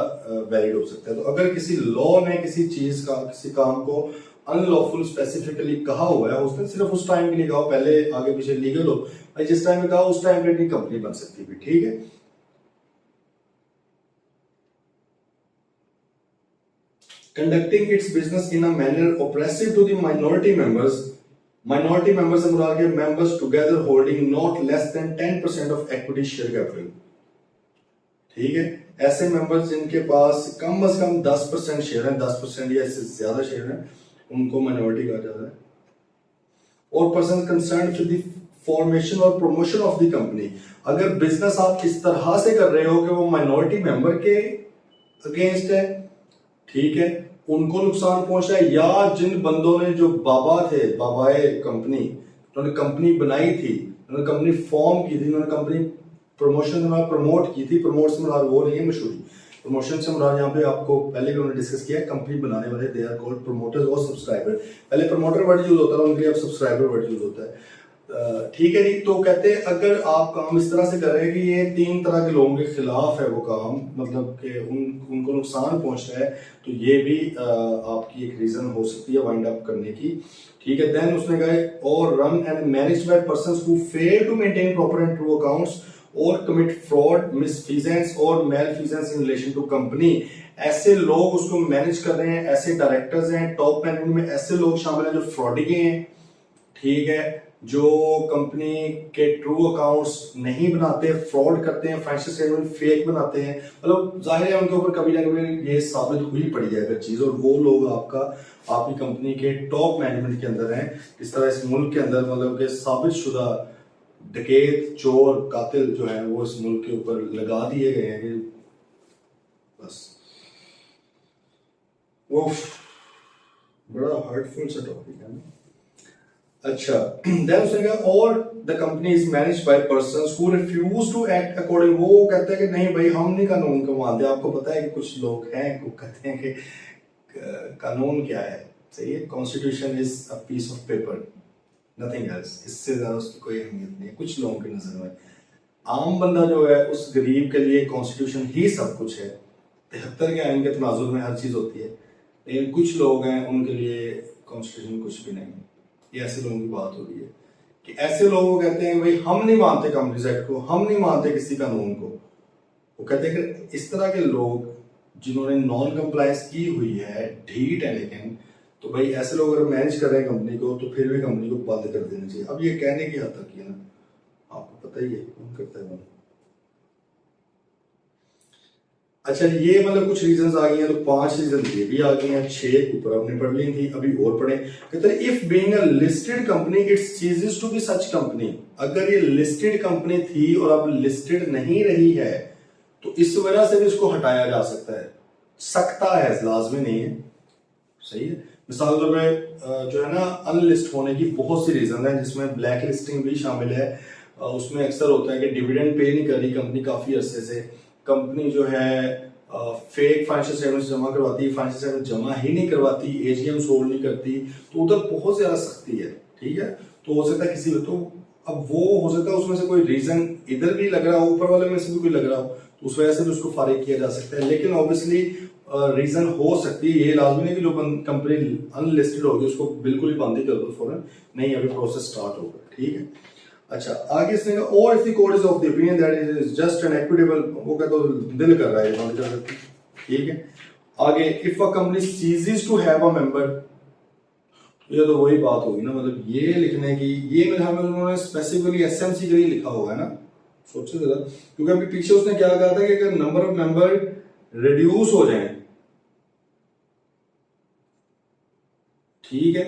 वैलिड हो सकता है। तो अगर किसी लॉ ने किसी चीज का, किसी काम को अनलॉफुल स्पेसिफिकली कहा हुआ है, उसने सिर्फ उस टाइम के लिए कहा, पहले आगे पीछे लीगल हो भाई, जिस टाइम में कहा उस टाइम पे नहीं कंपनी बन सकती भी, ठीक है। Conducting its business in a manner oppressive to the minority members, minority members से मुराद है members together holding not less than 10% of equity share capital, ठीक है। ऐसे मेंबर्स जिनके पास कम से कम 10% शेयर है, 10% या इससे ज्यादा शेयर है, उनको माइनॉरिटी कहा जाता है। और person concern with the formation और प्रमोशन ऑफ द कंपनी, अगर बिजनेस आप इस तरह से कर रहे हो कि वो माइनॉरिटी मेंबर के अगेंस्ट है, ठीक है, उनको नुकसान पहुंचा है, या जिन बंदों ने जो बाबा थे, बाबाए कंपनी, उन्होंने कंपनी बनाई थी, उन्होंने कंपनी फॉर्म की थी, उन्होंने कंपनी प्रमोशन में प्रमोट की थी, प्रमोट से मुराद वो नहीं है मशहूरी, प्रमोशन से मुराद यहाँ पे आपको पहले भी उन्होंने डिस्कस किया है, कंपनी बनाने वाले दे आर कॉल्ड प्रमोटर्स और सब्सक्राइबर। पहले प्रमोटर वर्ड यूज होता था, उनके लिए अब सब्सक्राइबर वर्ड यूज होता है, ठीक है जी। तो कहते हैं अगर आप काम इस तरह से कर रहे हैं कि ये 3 तरह के लोगों के खिलाफ है वो काम, मतलब कि उनको नुकसान पहुंच रहा है, तो ये भी आपकी एक रीजन हो सकती है वाइंड अप करने की, ठीक है। देन उसने कहा और run and manage by persons who fail to maintain proper and true accounts और कमिट फ्रॉड, मिसफीजेंस और malfeasance in relation to company, ऐसे लोग उसको मैनेज कर रहे हैं, ऐसे डायरेक्टर्स हैं, टॉप मैनेजमेंट में ऐसे लोग शामिल हैं जो फ्रॉडिगे हैं, ठीक है, जो कंपनी के ट्रू अकाउंट्स नहीं बनाते, फ्रॉड करते हैं, फाइनेंशियल स्टेटमेंट फेक बनाते हैं, मतलब जाहिर है उनके ऊपर कभी ना कभी ये साबित हुई पड़ी है अगर चीज, और वो लोग आपकी कंपनी के टॉप मैनेजमेंट के अंदर हैं। इस तरह इस मुल्क के अंदर मतलब कि साबित शुदा डकैत, चोर, कातिल जो है वो इस मुल्क के ऊपर लगा दिए गए हैं कि बस वो बड़ा हार्टफुल सा टॉपिक है ना। अच्छा, देन उसने कहा और the company is managed by persons who refuse to act according, वो कहते हैं कि नहीं भाई हम नहीं कानून को मानते। आपको पता है कि कुछ लोग हैं वो कहते हैं कि कानून क्या है, सही है, constitution is a piece of paper, nothing else, इससे ज्यादा उसकी कोई अहमियत नहीं है कुछ लोगों की नजर में। आम बंदा जो है उस गरीब के लिए कॉन्स्टिट्यूशन ही सब कुछ है, 73 के आइन के तनाजुर में हर चीज होती है, लेकिन कुछ लोग हैं उनके लिए कॉन्स्टिट्यूशन कुछ भी नहीं है। ये ऐसे लोगों की बात हो रही है कि ऐसे लोग कहते हैं भाई हम नहीं मानते कंपनीज एक्ट को, हम नहीं मानते किसी कानून को। वो कहते हैं कि इस तरह के लोग जिन्होंने नॉन कंप्लायंस की हुई है, ढीठ है, लेकिन तो भाई ऐसे लोग अगर मैनेज कर रहे हैं कंपनी को तो फिर भी कंपनी को बंद कर देना चाहिए। अब ये कहने की हद तक है ना, आपको पता ही है कौन करता है बंद। अच्छा, ये मतलब कुछ रीजंस आ गई हैं, तो 5 रीजन ये भी आ गए हैं, 6 ऊपर आपने पढ़ ली थी, अभी और पढ़े। कहते हैं if being a listed company it ceases to be such company, अगर ये लिस्टेड कंपनी थी और अब लिस्टेड नहीं रही है तो इस वजह से भी इसको हटाया जा सकता है, सकता है, लाजमी नहीं है, सही है। मिसाल के तौर पर जो है ना अनलिस्ट होने की बहुत सी रीजन है, जिसमें ब्लैक लिस्टिंग भी शामिल है। उसमें अक्सर होता है कि डिविडेंड पे नहीं कर रही कंपनी काफी अरसे से, कंपनी जो है फेक फाइनेंशियल स्टेटमेंट्स जमा करवाती है, फाइनेंशियल स्टेटमेंट जमा ही नहीं करवाती, एजीएम होल्ड नहीं करती, तो उधर बहुत ज्यादा सख्ती है, ठीक है। तो हो सकता है किसी तो अब वो हो सकता है उसमें से कोई रीजन इधर भी लग रहा हो, ऊपर वाले में से भी कोई लग रहा हो, तो उस वजह से भी उसको फारिग किया जा सकता है। लेकिन ऑब्वियसली रीजन हो सकती है, ये लाजमी नहीं कि जो कंपनी अनलिस्टेड होगी उसको बिल्कुल ही बंद ही कर दो फौरन, नहीं, अभी प्रोसेस स्टार्ट होगा, ठीक है। अच्छा, आगे इसने कहा और if the court is of the opinion that it is just and equitable, वो कहता तो दिल कर रहा है, ठीक है। आगे if a company ceases to have a member, ये तो वही बात होगी ना, मतलब ये लिखने की, ये मेरे ख्याल में उन्होंने स्पेसिफिकली एसएमसी के लिए लिखा होगा ना, सोचो जरा, क्योंकि अभी पीछे उसने क्या कहा था कि अगर नंबर ऑफ मेंबर रिड्यूस हो जाए, ठीक है।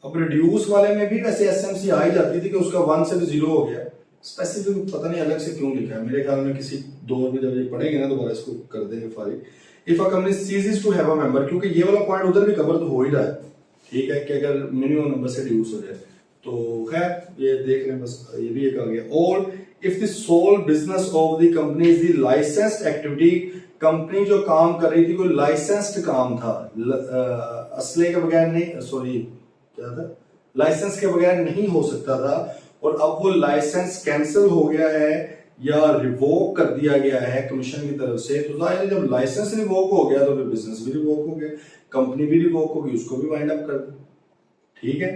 अब रिड्यूस वाले में भी वैसे एसएमसी आ ही जाती थी कि उसका 1 से भी 0 हो गया, स्पेसिफिक पता नहीं अलग से क्यों लिखा है, मेरे ख्याल में किसी दौर में जब ये पढ़ेंगे ना दोबारा इसको कर देंगे फारिग if a company ceases to have a member, क्योंकि ये वाला पॉइंट उधर भी कवर तो हो ही रहा है, ठीक है, कि अगर मिनिमम नंबर से रिड्यूस हो जाए तो खैर ये देख लें बस, ये भी एक आ गया। और if the sole business of the company is the licensed activity, company जो काम कर रही थी कोई लाइसेंस्ड काम था, असले के बगैर नहीं, सॉरी क्या था, लाइसेंस के बगैर नहीं हो सकता था, और अब वो लाइसेंस कैंसिल हो गया है या रिवोक कर दिया गया है कमीशन की तरफ से, तो जाहिर है जब लाइसेंस रिवोक हो गया तो फिर बिजनेस भी रिवोक हो गया, कंपनी भी रिवोक होगी, उसको भी वाइंड अप कर दो, ठीक है।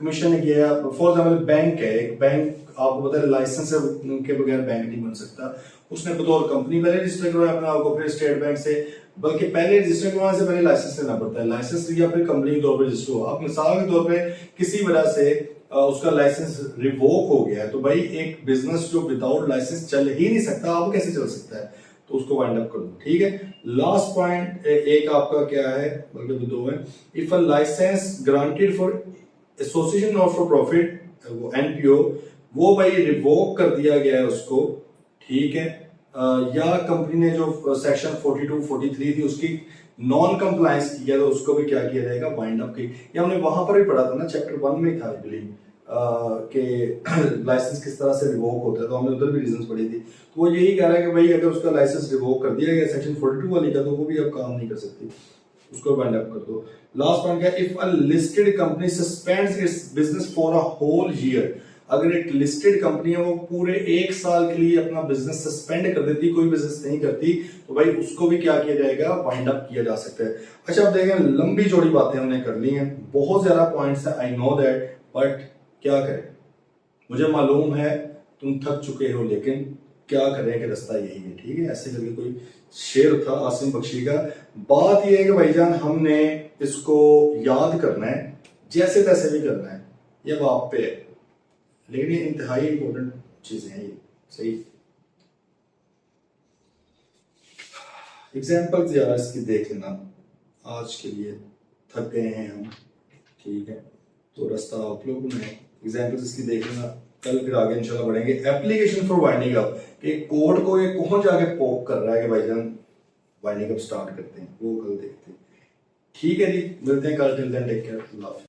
कमीशन ने किया, फॉर एग्जाम्पल बैंक है, एक बैंक आपको पता है लाइसेंस के बगैर बैंक नहीं बन सकता, उसने बतौर कंपनी पहले रजिस्टर करवाया अपने आपको, फिर स्टेट बैंक से, बल्कि पहले रजिस्टर करवाने से पहले लाइसेंस लेना पड़ता है, लाइसेंस लिया फिर कंपनी के तौर पर रजिस्टर हुआ। अब मिसाल के तौर पर किसी वजह से उसका लाइसेंस रिवोक हो गया है, तो भाई एक बिजनेस जो विदाउट लाइसेंस चल ही नहीं सकता, अब कैसे चल सकता है, तो उसको वाइंड अप कर दो, ठीक है। लास्ट पॉइंट एक आपका क्या है, बल्कि दो है, if a licence granted for association not for profit, वो एनपीओ, वो भाई रिवोक कर दिया गया है उसको, ठीक है, या कंपनी ने जो सेक्शन 42 43 थी उसकी नॉन कंप्लायंस किया तो उसको भी क्या किया जाएगा, वाइंड अप की। या हमने वहां पर भी पढ़ा था ना, चैप्टर 1 में था आई बिलीव, कि लाइसेंस किस तरह से रिवोक होता है, तो हमने उधर भी रीजंस पढ़ी थी। तो वो यही कह रहा है कि भाई अगर उसका लाइसेंस रिवोक कर दिया गया सेक्शन 42 वाली का, तो वो भी अब काम नहीं कर सकती, उसको वाइंड अप कर दो। लास्ट पॉइंट क्या, if a listed company suspends its business for a whole year, अगर एक लिस्टेड कंपनी है वो पूरे 1 साल के लिए अपना बिजनेस सस्पेंड कर देती, कोई बिजनेस नहीं करती, तो भाई उसको भी क्या किया जाएगा, वाइंड अप किया जा सकता है। अच्छा अब देखें, लंबी चौड़ी बातें हमने कर ली हैं, बहुत ज्यादा पॉइंट्स हैं, आई नो दैट, बट क्या करें, मुझे मालूम है तुम थक चुके हो, लेकिन क्या करें कि रास्ता यही है, ठीक है। ऐसे करके कोई शेर था आसिम बख्शी का। बात यह है कि भाईजान हमने इसको याद करना है, जैसे तैसे भी करना है, ये अब आप पे है, लेकिन ये इंतहाई इंपॉर्टेंट चीजें हैं ये, सही। एग्जाम्पल्स यार इसकी देख लेना, आज के लिए थक गए हैं हम, ठीक है, तो रास्ता आप लोगों ने एग्जाम्पल्स इसकी देख लेना, कल फिर आगे इंशाल्लाह बढ़ेंगे। एप्लीकेशन फॉर वाइंडिंग अप, कि कोड को ये कौन जाके पॉप कर रहा है कि भाईजान वाइंडिंग अप स्टार्ट करते हैं, वो कल देखते हैं, ठीक है जी, मिलते हैं कल, टिल देन टेक केयर, अल्लाह।